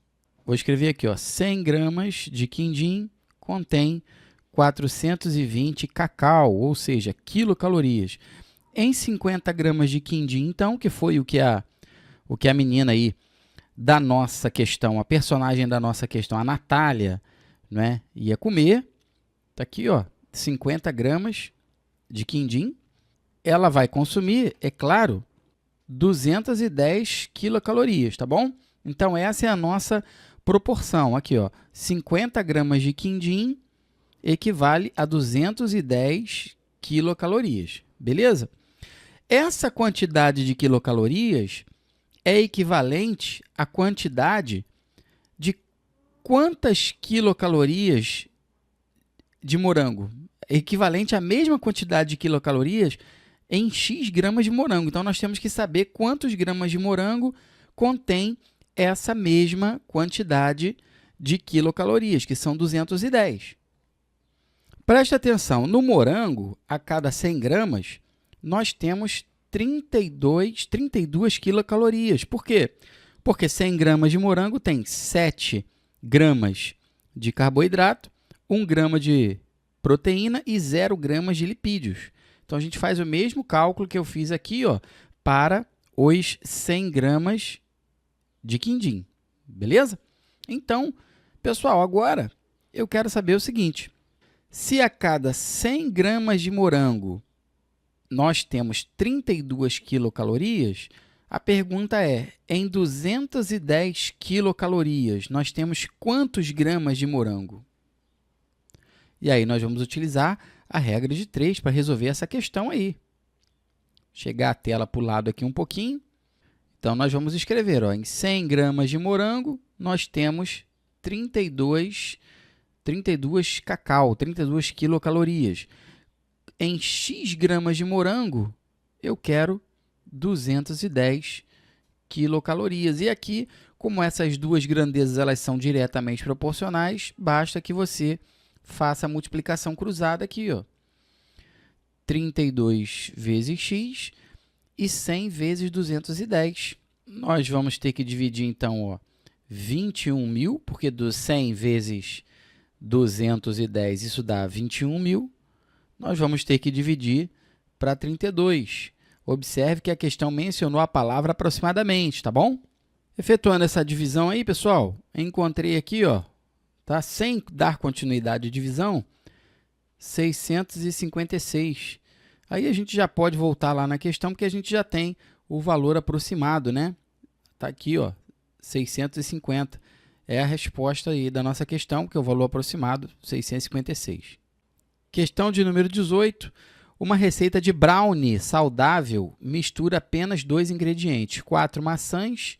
Vou escrever aqui, ó, 100 gramas de quindim contém 420 cacau, ou seja, quilocalorias. Em 50 gramas de quindim, então, que foi o que a menina aí da nossa questão, a personagem da nossa questão, a Natália, né, ia comer, tá aqui, ó, 50 gramas de quindim, ela vai consumir, é claro, 210 quilocalorias, tá bom? Então, essa é a nossa proporção, aqui, ó, 50 gramas de quindim equivale a 210 quilocalorias, beleza? Essa quantidade de quilocalorias é equivalente à quantidade de quantas quilocalorias de morango? É equivalente à mesma quantidade de quilocalorias em X gramas de morango. Então, nós temos que saber quantos gramas de morango contém essa mesma quantidade de quilocalorias, que são 210. Preste atenção, no morango, a cada 100 gramas, nós temos 32 quilocalorias. Por quê? Porque 100 gramas de morango tem 7 gramas de carboidrato, 1 grama de proteína e 0 gramas de lipídios. Então, a gente faz o mesmo cálculo que eu fiz aqui, ó, para os 100 gramas de quindim. Beleza? Então, pessoal, agora eu quero saber o seguinte. Se a cada 100 gramas de morango nós temos 32 quilocalorias, a pergunta é, em 210 quilocalorias, nós temos quantos gramas de morango? E aí, nós vamos utilizar a regra de 3 para resolver essa questão aí. Chegar a tela para o lado aqui um pouquinho. Então, nós vamos escrever, ó, em 100 gramas de morango, nós temos 32 quilocalorias. Em X gramas de morango, eu quero 210 quilocalorias. E aqui, como essas duas grandezas elas são diretamente proporcionais, basta que você faça a multiplicação cruzada aqui, ó. 32 vezes x e 100 vezes 210. Nós vamos ter que dividir, então, ó, 21.000, porque do 100 vezes 210, isso dá 21.000. Nós vamos ter que dividir para 32. Observe que a questão mencionou a palavra aproximadamente, tá bom? Efetuando essa divisão aí, pessoal, encontrei aqui, ó, tá? Sem dar continuidade à divisão, 656. Aí a gente já pode voltar lá na questão, porque a gente já tem o valor aproximado, né? Tá aqui, ó, 650. É a resposta aí da nossa questão, que é o valor aproximado, 656. Questão de número 18. Uma receita de brownie saudável mistura apenas 2 ingredientes, 4 maçãs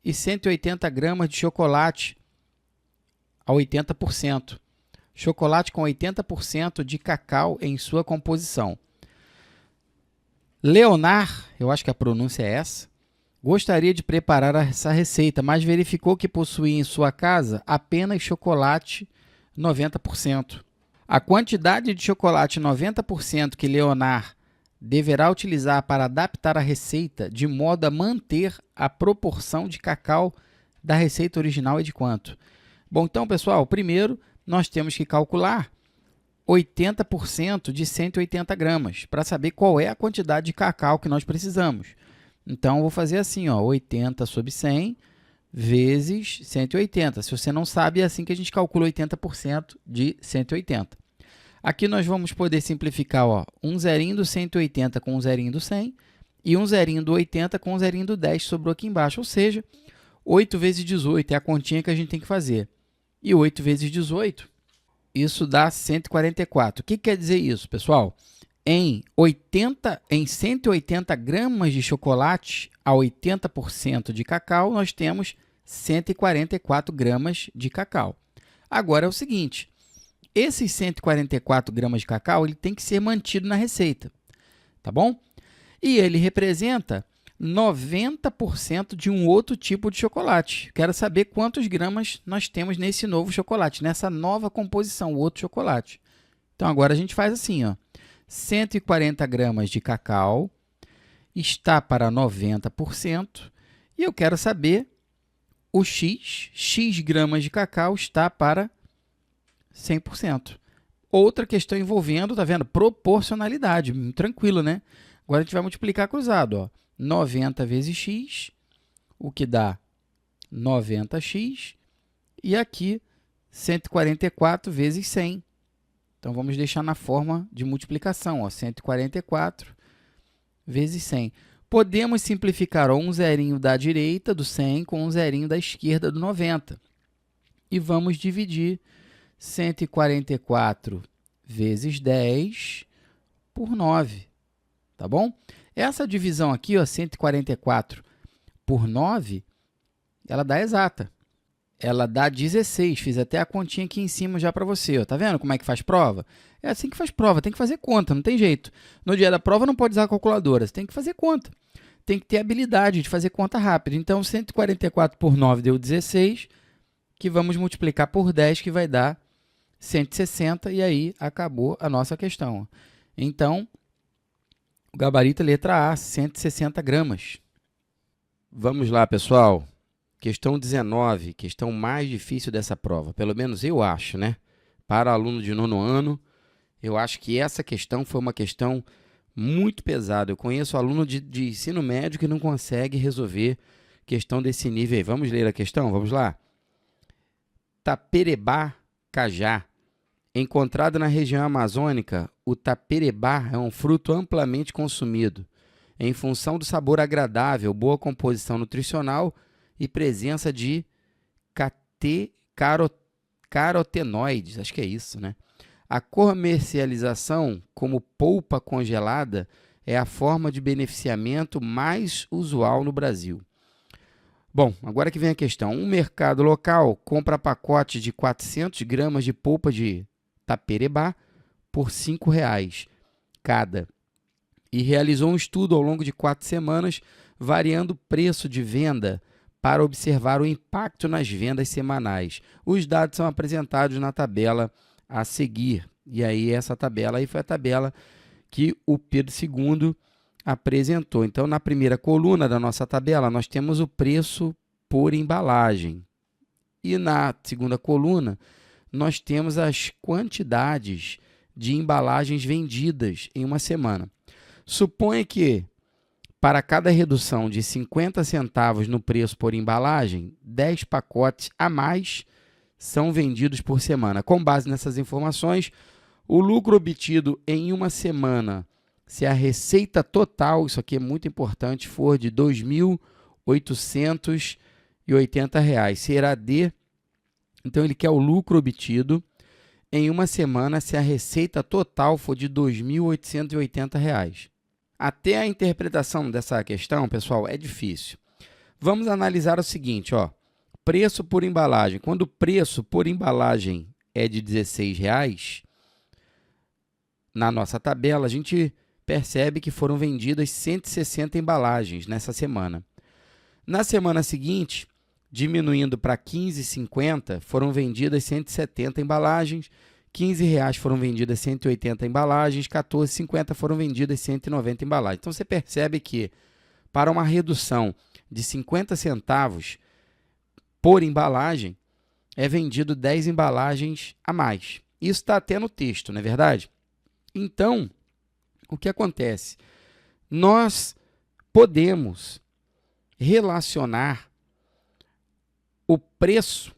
e 180 gramas de chocolate a 80%. Chocolate com 80% de cacau em sua composição. Leonard, eu acho que a pronúncia é essa, gostaria de preparar essa receita, mas verificou que possuía em sua casa apenas chocolate 90%. A quantidade de chocolate 90% que Leonard deverá utilizar para adaptar a receita de modo a manter a proporção de cacau da receita original é de quanto? Bom, então, pessoal, primeiro nós temos que calcular 80% de 180 gramas para saber qual é a quantidade de cacau que nós precisamos. Então, eu vou fazer assim, ó, 80 sobre 100 vezes 180. Se você não sabe, é assim que a gente calcula 80% de 180. Aqui nós vamos poder simplificar, ó, um zerinho do 180 com um zerinho do 100 e um zerinho do 80 com um zerinho do 10 sobrou aqui embaixo. Ou seja, 8 vezes 18 é a continha que a gente tem que fazer. E 8 vezes 18, isso dá 144. O que quer dizer isso, pessoal? Em 180 gramas de chocolate a 80% de cacau, nós temos 144 gramas de cacau. Agora é o seguinte, esses 144 gramas de cacau ele tem que ser mantido na receita, tá bom? E ele representa 90% de um outro tipo de chocolate. Quero saber quantos gramas nós temos nesse novo chocolate, nessa nova composição, o outro chocolate. Então, agora a gente faz assim, ó, 140 gramas de cacau está para 90% e eu quero saber o x gramas de cacau está para 100%. Outra questão envolvendo, tá vendo? Proporcionalidade, tranquilo, né? Agora a gente vai multiplicar cruzado, ó. 90 vezes x, o que dá 90x, e aqui 144 vezes 100. Então, vamos deixar na forma de multiplicação, ó, 144 vezes 100. Podemos simplificar ó, um zerinho da direita do 100 com um zerinho da esquerda do 90. E vamos dividir 144 vezes 10 por 9, tá bom? Essa divisão aqui, ó, 144 por 9, ela dá exata. Ela dá 16. Fiz até a continha aqui em cima já para você. Ó. Tá vendo como é que faz prova? É assim que faz prova. Tem que fazer conta, não tem jeito. No dia da prova não pode usar a calculadora. Você tem que fazer conta. Tem que ter habilidade de fazer conta rápida. Então, 144 por 9 deu 16, que vamos multiplicar por 10, que vai dar 160. E aí, acabou a nossa questão. Então, o gabarito letra A, 160 gramas. Vamos lá, pessoal. Questão 19, questão mais difícil dessa prova. Pelo menos eu acho, né? Para aluno de nono ano, eu acho que essa questão foi uma questão muito pesada. Eu conheço aluno de ensino médio que não consegue resolver questão desse nível aí. Vamos ler a questão? Vamos lá? Taperebá cajá. Encontrado na região amazônica, o taperebá é um fruto amplamente consumido, em função do sabor agradável, boa composição nutricional e presença de carotenoides, acho que é isso, né? A comercialização como polpa congelada é a forma de beneficiamento mais usual no Brasil. Bom, agora que vem a questão. Um mercado local compra pacote de 400 gramas de polpa de taperebá por R$ 5,00 cada e realizou um estudo ao longo de 4 semanas, variando o preço de venda para observar o impacto nas vendas semanais. Os dados são apresentados na tabela a seguir. E aí essa tabela aí foi a tabela que o Pedro II apresentou. Então, na primeira coluna da nossa tabela, nós temos o preço por embalagem. E na segunda coluna, nós temos as quantidades de embalagens vendidas em uma semana. Suponha que, para cada redução de 50 centavos no preço por embalagem, 10 pacotes a mais são vendidos por semana. Com base nessas informações, o lucro obtido em uma semana, se a receita total, isso aqui é muito importante, for de R$ 2.880, será de... Então, ele quer o lucro obtido em uma semana se a receita total for de R$ 2.880. Até a interpretação dessa questão, pessoal, é difícil. Vamos analisar o seguinte, ó, preço por embalagem. Quando o preço por embalagem é de R$16, na nossa tabela, a gente percebe que foram vendidas 160 embalagens nessa semana. Na semana seguinte, diminuindo para R$15,50, foram vendidas 170 embalagens, R$15 foram vendidas 180 embalagens, R$14,50 foram vendidas 190 embalagens. Então, você percebe que, para uma redução de 50 centavos por embalagem, é vendido 10 embalagens a mais. Isso está até no texto, não é verdade? Então, o que acontece? Nós podemos relacionar o preço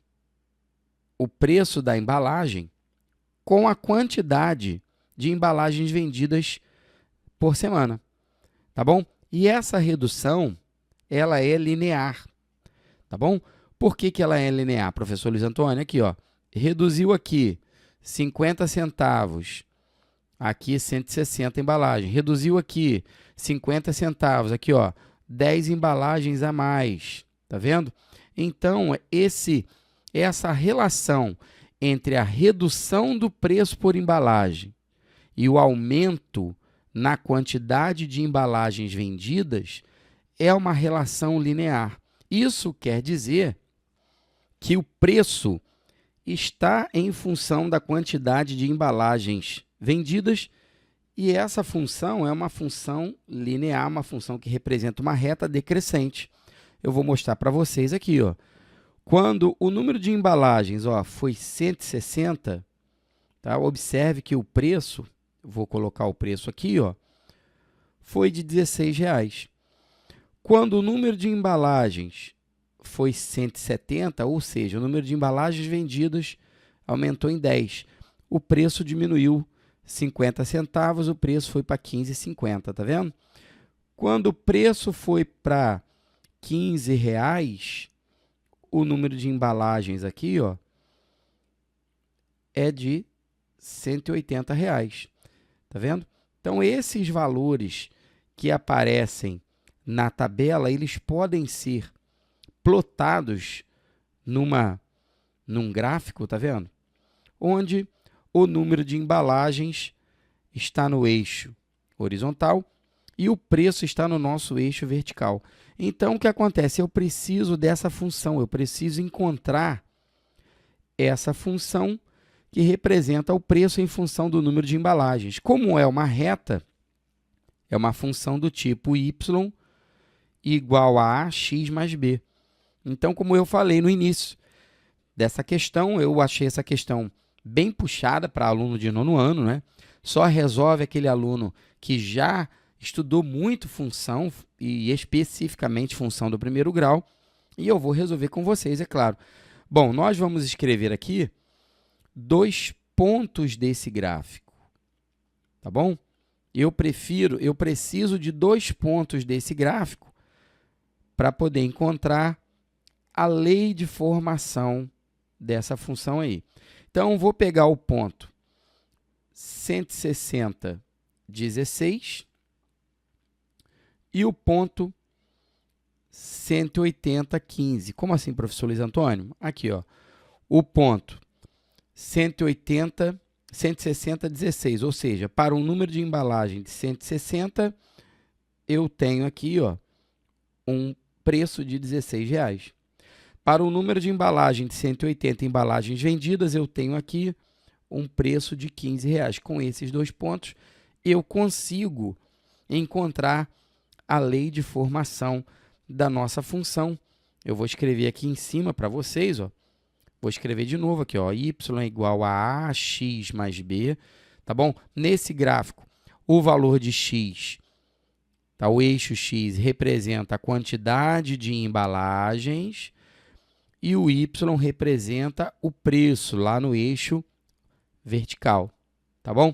da embalagem com a quantidade de embalagens vendidas por semana, tá bom? E essa redução, ela é linear, tá bom? Por que ela é linear, professor Luiz Antônio? Aqui, ó, reduziu aqui 50 centavos, aqui 160 embalagens, reduziu aqui 50 centavos, aqui, ó, 10 embalagens a mais, tá vendo? Então, essa relação entre a redução do preço por embalagem e o aumento na quantidade de embalagens vendidas é uma relação linear. Isso quer dizer que o preço está em função da quantidade de embalagens vendidas e essa função é uma função linear, uma função que representa uma reta decrescente. Eu vou mostrar para vocês aqui, ó. Quando o número de embalagens, ó, foi 160, tá? Observe que o preço, vou colocar o preço aqui, ó, foi de R$16. Quando o número de embalagens foi 170, ou seja, o número de embalagens vendidas aumentou em 10. O preço diminuiu 50 centavos, o preço foi para R$15,50, tá vendo? Quando o preço foi para R$15, o número de embalagens aqui, ó, é de R$180, tá vendo? Então, esses valores que aparecem na tabela, eles podem ser plotados num gráfico, tá vendo? Onde o número de embalagens está no eixo horizontal e o preço está no nosso eixo vertical. Então, o que acontece? Eu preciso dessa função, eu preciso encontrar essa função que representa o preço em função do número de embalagens. Como é uma reta, é uma função do tipo y igual a x mais b. Então, como eu falei no início dessa questão, eu achei essa questão bem puxada para aluno de 9º ano, né? Só resolve aquele aluno que já estudou muito função e especificamente função do primeiro grau, e eu vou resolver com vocês, é claro. Bom, nós vamos escrever aqui 2 pontos desse gráfico, tá bom? Eu preciso de 2 pontos desse gráfico para poder encontrar a lei de formação dessa função aí. Então, vou pegar o ponto 160, 16 e o ponto 180, 15. Como assim, professor Luiz Antônio? Aqui, ó, o ponto 180, 160, 16, ou seja, para um número de embalagem de 160, eu tenho aqui, ó, um preço de R$16. Para o número de embalagem de 180 embalagens vendidas, eu tenho aqui um preço de R$15. Com esses 2 pontos, eu consigo encontrar a lei de formação da nossa função. Eu vou escrever aqui em cima para vocês, ó. Vou escrever de novo aqui, ó, y igual a ax mais b, tá bom? Nesse gráfico, o valor de x, tá? O eixo x representa a quantidade de embalagens e o y representa o preço lá no eixo vertical, tá bom?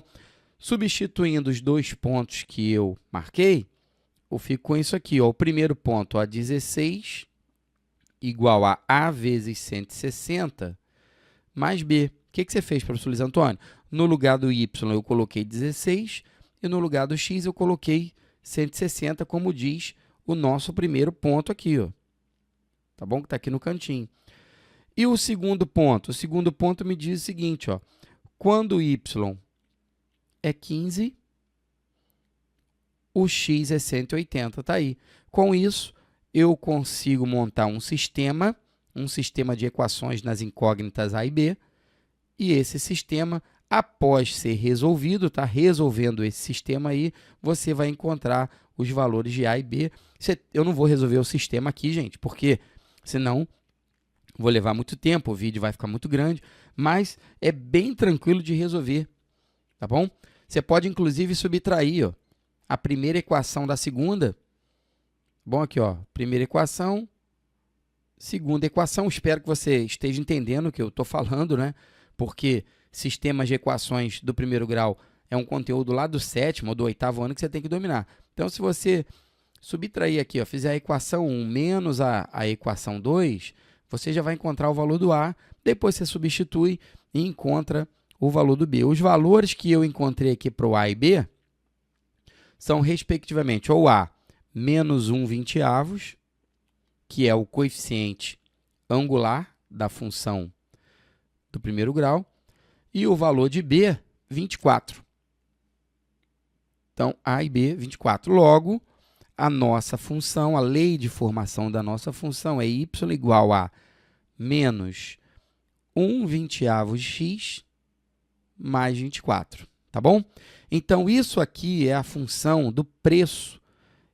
Substituindo os 2 pontos que eu marquei, eu fico com isso aqui, ó, o primeiro ponto, ó, 16 igual a vezes 160 mais b. O que você fez, professor Luiz Antônio? No lugar do y eu coloquei 16 e no lugar do x eu coloquei 160, como diz o nosso primeiro ponto aqui, ó. tá bom? Que está aqui no cantinho. E o segundo ponto? O segundo ponto me diz o seguinte, ó, quando y é 15, o x é 180, tá aí. Com isso, eu consigo montar um sistema de equações nas incógnitas A e B, e esse sistema, após ser resolvido, tá? Resolvendo esse sistema aí, você vai encontrar os valores de A e B. Eu não vou resolver o sistema aqui, gente, porque senão vou levar muito tempo, o vídeo vai ficar muito grande, mas é bem tranquilo de resolver, tá bom? Você pode, inclusive, subtrair, ó, a primeira equação da segunda. Bom, aqui, ó, primeira equação, segunda equação. Espero que você esteja entendendo o que eu estou falando, né? Porque sistemas de equações do primeiro grau é um conteúdo lá do 7º ou do 8º ano que você tem que dominar. Então, se você subtrair aqui, ó, fizer a equação 1 menos a equação 2, você já vai encontrar o valor do A, depois você substitui e encontra o valor do B. Os valores que eu encontrei aqui para o A e B são, respectivamente, o A, menos 1/20, que é o coeficiente angular da função do primeiro grau, e o valor de B, 24. Então, A e B, 24. Logo, a nossa função, a lei de formação da nossa função é y igual a menos 1/20 de x mais 24, tá bom? Então, isso aqui é a função do preço,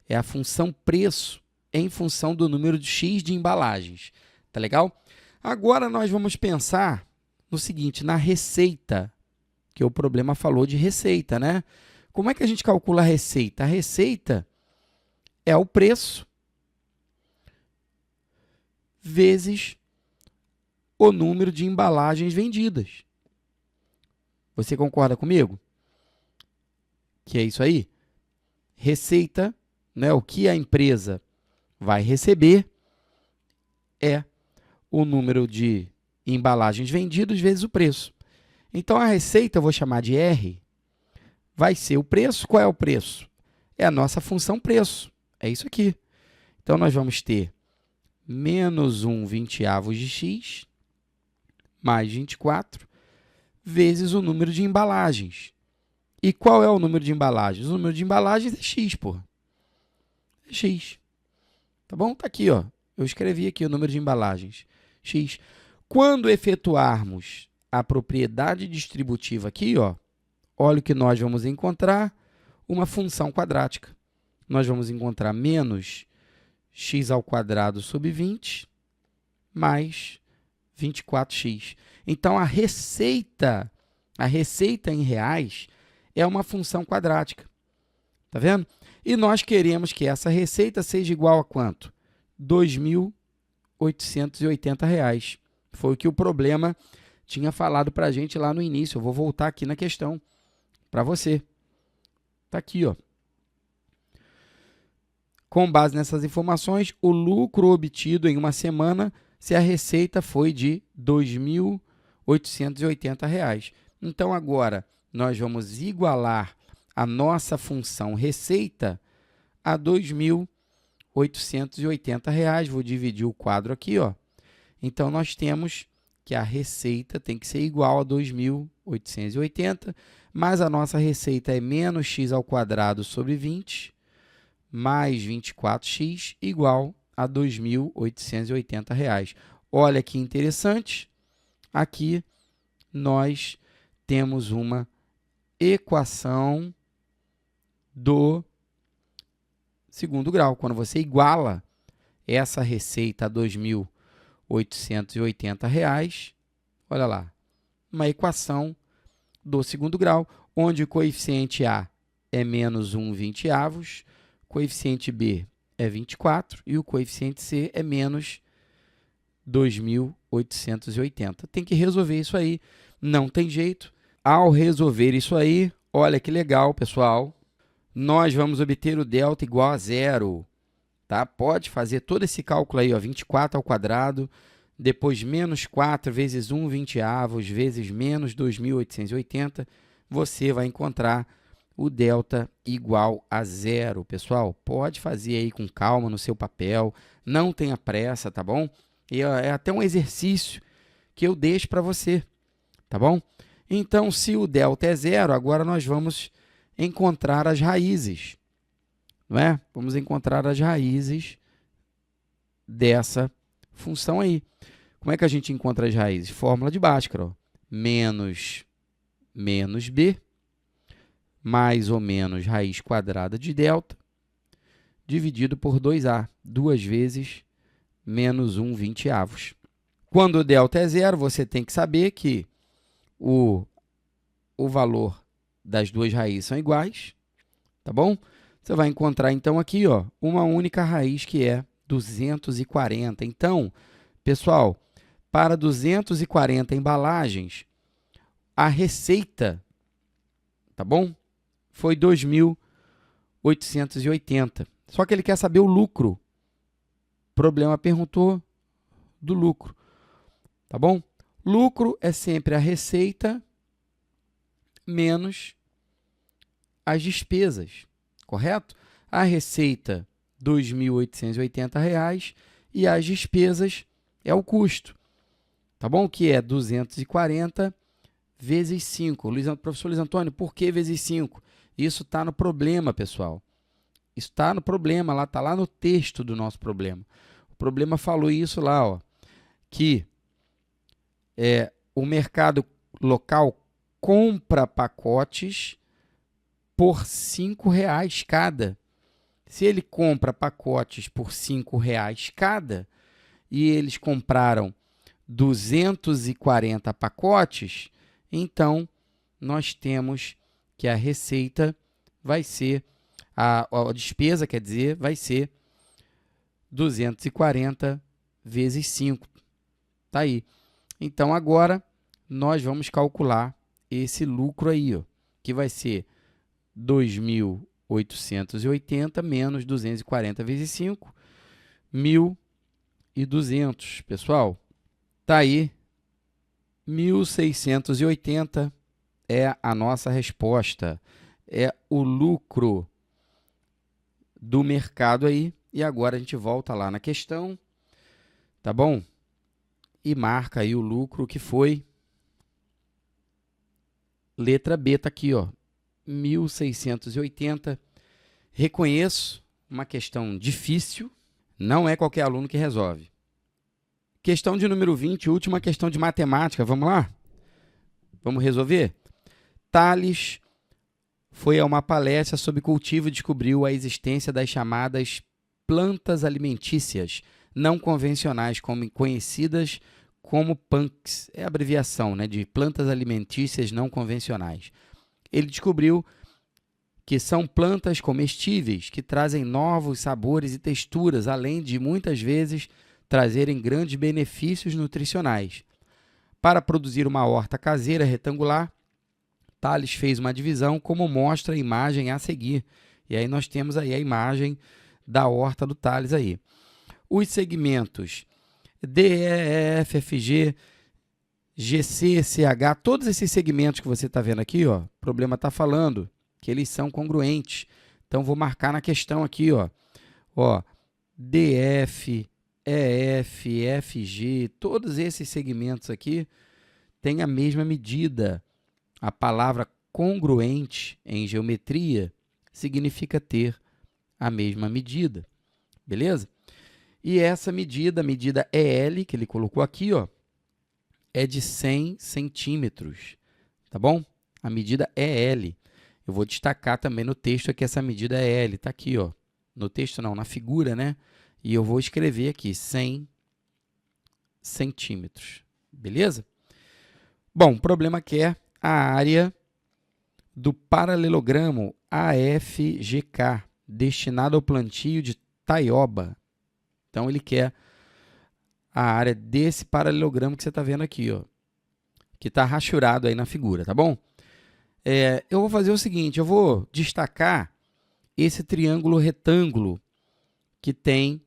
é a função preço em função do número de x de embalagens, tá legal? Agora, nós vamos pensar no seguinte, na receita, que o problema falou de receita, né? Como é que a gente calcula a receita? A receita é o preço vezes o número de embalagens vendidas. Você concorda comigo? Que é isso aí? Receita, né, o que a empresa vai receber é o número de embalagens vendidas vezes o preço. Então, a receita eu vou chamar de R, vai ser o preço. Qual é o preço? É a nossa função preço. É isso aqui. Então, nós vamos ter menos 1/20 de x mais 24 vezes o número de embalagens. E qual é o número de embalagens? O número de embalagens é x, porra. É x. Tá bom? Tá aqui, ó. Eu escrevi aqui o número de embalagens. X. Quando efetuarmos a propriedade distributiva aqui, ó, olha o que nós vamos encontrar, uma função quadrática. Nós vamos encontrar menos x² sobre 20 mais 24x. Então, a receita em reais é uma função quadrática. Tá vendo? E nós queremos que essa receita seja igual a quanto? R$ 2.880. Foi o que o problema tinha falado para a gente lá no início. Eu vou voltar aqui na questão para você. Está aqui, ó. Com base nessas informações, o lucro obtido em uma semana se a receita foi de R$ 2.880. Então, agora, nós vamos igualar a nossa função receita a R$ 2.880. Vou dividir o quadro aqui, ó. Então, nós temos que a receita tem que ser igual a 2.880, mas a nossa receita é menos x² sobre 20 mais 24x igual a R$ 2.880. Olha que interessante, aqui nós temos uma equação do segundo grau. Quando você iguala essa receita a R$ 2.880, olha lá, uma equação do segundo grau, onde o coeficiente A é menos 1/20, o coeficiente B é 24 e o coeficiente C é menos 2.880. Tem que resolver isso aí, não tem jeito. Ao resolver isso aí, olha que legal, pessoal, nós vamos obter o delta igual a zero. Tá? Pode fazer todo esse cálculo aí, ó, 24², depois menos 4 vezes 1/20 vezes menos 2.880, você vai encontrar o delta igual a zero. Pessoal, pode fazer aí com calma no seu papel, não tenha pressa, tá bom? E é até um exercício que eu deixo para você, tá bom? Então, se o delta é zero, agora nós vamos encontrar as raízes, não é? Vamos encontrar as raízes dessa função aí. Como é que a gente encontra as raízes? Fórmula de Bhaskara, ó. Menos b, mais ou menos raiz quadrada de delta, dividido por 2a, 2 vezes menos 1/20. Quando o delta é zero, você tem que saber que o valor das duas raízes são iguais, tá bom? Você vai encontrar, então, aqui, ó, uma única raiz, que é 240. Então, pessoal, para 240 embalagens, a receita, tá bom? Foi 2.880. Só que ele quer saber o lucro. O problema perguntou do lucro, tá bom? Lucro é sempre a receita menos as despesas, correto? A receita, R$ 2.880, e as despesas é o custo, tá bom? Que é 240 vezes 5. Professor Luiz Antônio, por que vezes 5? Isso está no problema, pessoal. Isso está no problema, está lá no texto do nosso problema. O problema falou isso lá, ó, que o mercado local compra pacotes por R$ 5,00 cada. Se ele compra pacotes por R$ 5,00 cada, e eles compraram 240 pacotes, então nós temos que a receita vai ser, a despesa, quer dizer, vai ser 240 vezes 5. Tá aí. Então, agora, nós vamos calcular esse lucro aí, ó, que vai ser 2.880 menos 240 vezes 5, 1.200. Pessoal, tá aí, 1.680 é a nossa resposta. É o lucro do mercado aí. E agora a gente volta lá na questão, tá bom? E marca aí o lucro, que foi letra B, tá aqui, ó, 1.680. Reconheço uma questão difícil, não é qualquer aluno que resolve. Questão de número 20, última questão de matemática, vamos lá? Vamos resolver? Tales foi a uma palestra sobre cultivo e descobriu a existência das chamadas plantas alimentícias não convencionais, conhecidas como PANCs. É a abreviação, né, de plantas alimentícias não convencionais. Ele descobriu que são plantas comestíveis que trazem novos sabores e texturas, além de, muitas vezes, trazerem grandes benefícios nutricionais. Para produzir uma horta caseira retangular, Tales fez uma divisão, como mostra a imagem a seguir. E aí nós temos aí a imagem da horta do Tales aí. Os segmentos D, E, F, F, G, GC, CH, todos esses segmentos que você está vendo aqui, ó, o problema está falando que eles são congruentes. Então, vou marcar na questão aqui, ó, DF, EF, FG, todos esses segmentos aqui têm a mesma medida. A palavra congruente em geometria significa ter a mesma medida, beleza? E essa medida, a medida EL, que ele colocou aqui, ó, é de 100 centímetros, tá bom? A medida EL. Eu vou destacar também no texto aqui essa medida EL, está aqui, ó. No texto não, na figura, né? E eu vou escrever aqui 100 centímetros, beleza? Bom, o problema que é a área do paralelogramo AFGK, destinado ao plantio de taioba. Então, ele quer a área desse paralelogramo que você está vendo aqui, ó, que está rachurado aí na figura, tá bom? Eu vou fazer o seguinte, eu vou destacar esse triângulo retângulo que tem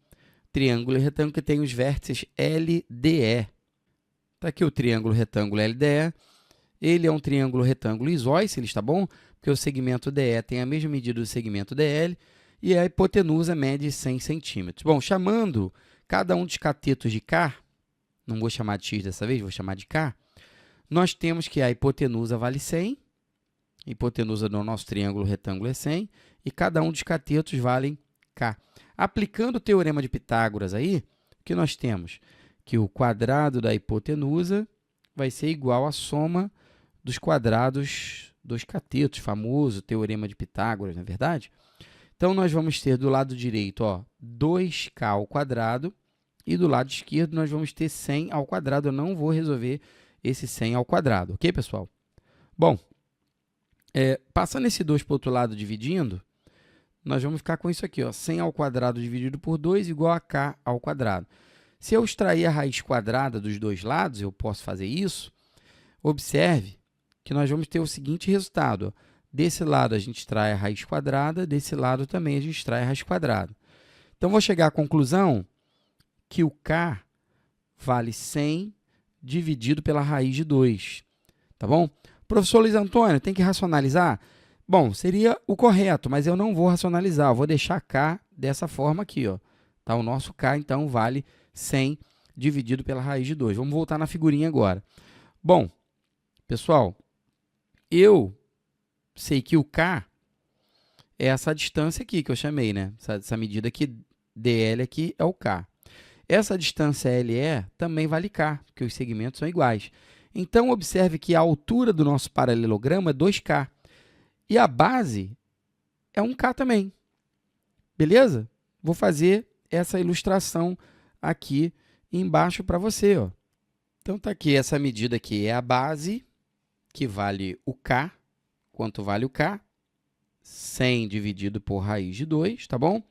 os vértices LDE. Está aqui o triângulo retângulo LDE. Ele é um triângulo retângulo isósceles, tá bom? porque o segmento DE tem a mesma medida do segmento DL, e a hipotenusa mede 100 centímetros. Bom, chamando cada um dos catetos de K, não vou chamar de X dessa vez, vou chamar de K, nós temos que a hipotenusa vale 100, a hipotenusa do nosso triângulo retângulo é 100, e cada um dos catetos vale K. Aplicando o teorema de Pitágoras aí, o que nós temos? Que o quadrado da hipotenusa vai ser igual à soma dos quadrados dos catetos, famoso teorema de Pitágoras, não é verdade? Então, nós vamos ter do lado direito, ó, 2K ao quadrado, e do lado esquerdo nós vamos ter 100 ao quadrado. Eu não vou resolver esse 100 ao quadrado, ok, pessoal? Bom, passando esse 2 para o outro lado dividindo, nós vamos ficar com isso aqui, ó, 100 ao quadrado dividido por 2 igual a K ao quadrado. Se eu extrair a raiz quadrada dos dois lados, eu posso fazer isso. Observe que nós vamos ter o seguinte resultado, ó. Desse lado a gente extrai a raiz quadrada, desse lado também a gente extrai a raiz quadrada. Então, vou chegar à conclusão que o K vale 100 dividido pela raiz de 2. Tá bom? Professor Luiz Antônio, tem que racionalizar? Bom, seria o correto, mas eu não vou racionalizar. Eu vou deixar K dessa forma aqui, ó. Tá? O nosso K, então, vale 100 dividido pela raiz de 2. Vamos voltar na figurinha agora. Bom, pessoal, eu sei que o K é essa distância aqui que eu chamei, né? Essa medida aqui, DL aqui, é o K. Essa distância LE também vale K, porque os segmentos são iguais. Então, observe que a altura do nosso paralelogramo é 2K. E a base é 1K também. Beleza? Vou fazer essa ilustração aqui embaixo para você, ó. Então, está aqui, essa medida aqui é a base, que vale o K. Quanto vale o K? 100 dividido por raiz de 2, tá bom?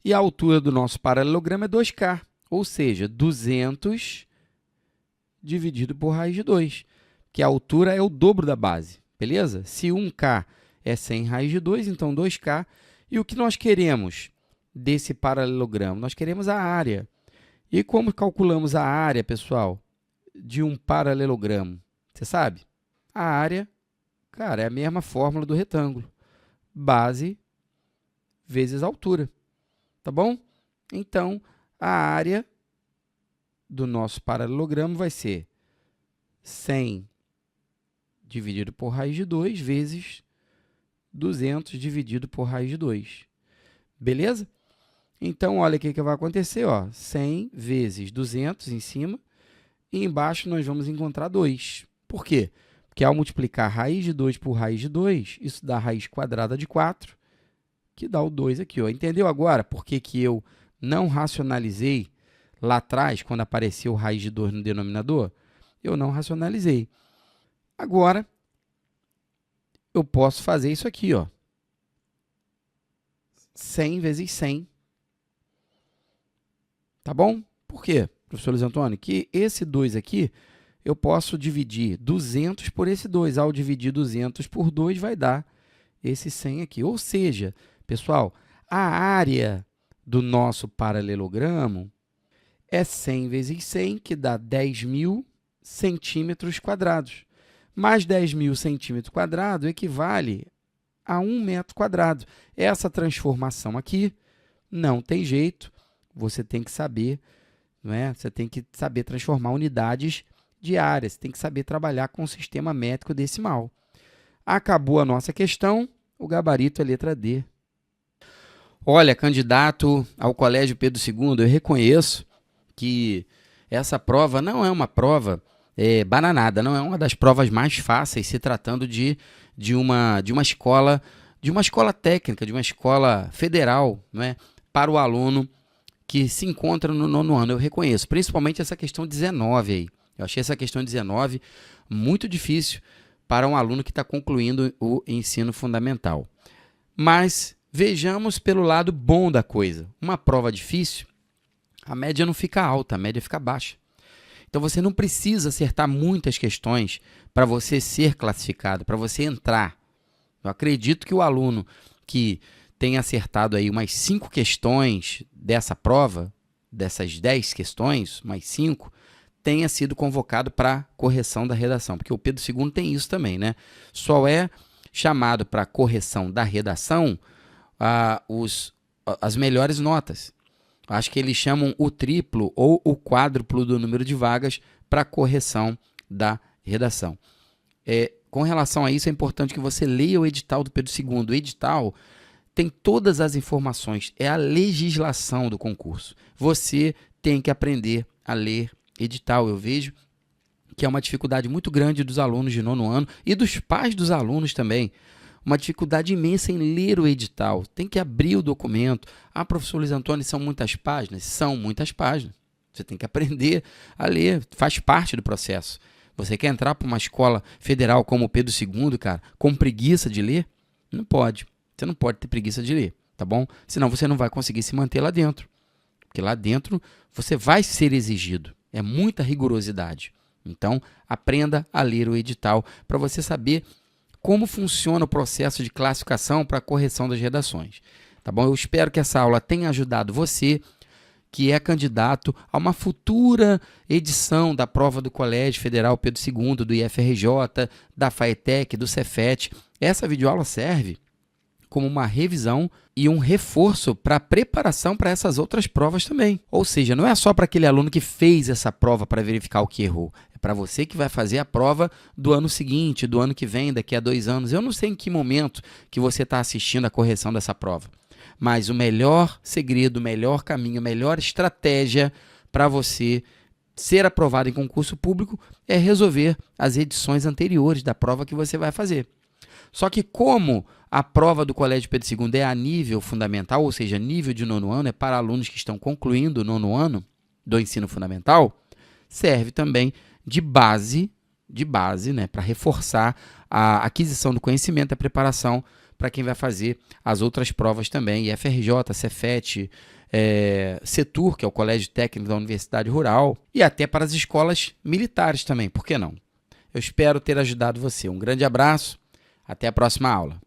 E a altura do nosso paralelogramo é 2K, ou seja, 200 dividido por raiz de 2, que a altura é o dobro da base, beleza? Se 1K é 100 raiz de 2, então 2K. E o que nós queremos desse paralelogramo? Nós queremos a área. E como calculamos a área, pessoal, de um paralelogramo? Você sabe? A área, cara, é a mesma fórmula do retângulo. Base vezes altura. Tá bom? Então, a área do nosso paralelogramo vai ser 100 dividido por raiz de 2 vezes 200 dividido por raiz de 2. Beleza? Então, olha o que vai acontecer, ó. 100 vezes 200 em cima e embaixo nós vamos encontrar 2. Por quê? Porque ao multiplicar raiz de 2 por raiz de 2, isso dá raiz quadrada de 4, que dá o 2 aqui, ó. Entendeu agora por que eu não racionalizei lá atrás, quando apareceu raiz de 2 no denominador? Eu não racionalizei. Agora, eu posso fazer isso aqui, ó. 100 vezes 100. Tá bom? Por quê, professor Luiz Antônio? Que esse 2 aqui, eu posso dividir 200 por esse 2. Ao dividir 200 por 2, vai dar esse 100 aqui. Ou seja, pessoal, a área do nosso paralelogramo é 100 vezes 100, que dá 10.000 centímetros quadrados. Mais 10.000 centímetros quadrados equivale a 1 metro quadrado. Essa transformação aqui não tem jeito, você tem que saber, não é? Você tem que saber transformar unidades de área, você tem que saber trabalhar com o sistema métrico decimal. Acabou a nossa questão, o gabarito é letra D. Olha, candidato ao Colégio Pedro II, eu reconheço que essa prova não é uma prova bananada, não é uma das provas mais fáceis, se tratando de uma escola técnica, de uma escola federal, não é? Para o aluno que se encontra no 9º ano. Eu reconheço, principalmente essa questão 19 aí. Eu achei essa questão 19 muito difícil para um aluno que está concluindo o ensino fundamental. Mas vejamos pelo lado bom da coisa. Uma prova difícil, a média não fica alta, a média fica baixa. Então, você não precisa acertar muitas questões para você ser classificado, para você entrar. Eu acredito que o aluno que tem acertado aí umas 5 questões dessa prova, dessas 10 questões, mais 5, tenha sido convocado para correção da redação, porque o Pedro II tem isso também, né? Só é chamado para correção da redação as melhores notas. Acho que eles chamam o triplo ou o quádruplo do número de vagas para correção da redação. Com relação a isso, é importante que você leia o edital do Pedro II. O edital tem todas as informações, é a legislação do concurso. Você tem que aprender a ler edital. Eu vejo que é uma dificuldade muito grande dos alunos de 9º ano e dos pais dos alunos também. Uma dificuldade imensa em ler o edital. Tem que abrir o documento. Professor Luiz Antônio, são muitas páginas? São muitas páginas. Você tem que aprender a ler, faz parte do processo. Você quer entrar para uma escola federal como o Pedro II, cara, com preguiça de ler? Não pode. Você não pode ter preguiça de ler, tá bom? Senão você não vai conseguir se manter lá dentro. Porque lá dentro você vai ser exigido. É muita rigorosidade. Então, aprenda a ler o edital para você saber como funciona o processo de classificação para a correção das redações. Tá bom? Eu espero que essa aula tenha ajudado você, que é candidato a uma futura edição da prova do Colégio Federal Pedro II, do IFRJ, da FATEC, do Cefet. Essa videoaula serve como uma revisão e um reforço para a preparação para essas outras provas também. Ou seja, não é só para aquele aluno que fez essa prova para verificar o que errou. É para você que vai fazer a prova do ano seguinte, do ano que vem, daqui a 2 anos. Eu não sei em que momento que você está assistindo a correção dessa prova. Mas o melhor segredo, o melhor caminho, a melhor estratégia para você ser aprovado em concurso público é resolver as edições anteriores da prova que você vai fazer. Só que como a prova do Colégio Pedro II é a nível fundamental, ou seja, nível de 9º ano, é para alunos que estão concluindo o 9º ano do ensino fundamental, serve também de base, né, para reforçar a aquisição do conhecimento e a preparação para quem vai fazer as outras provas também, IFRJ, Cefet, CETUR, que é o Colégio Técnico da Universidade Rural, e até para as escolas militares também, por que não? Eu espero ter ajudado você. Um grande abraço, até a próxima aula.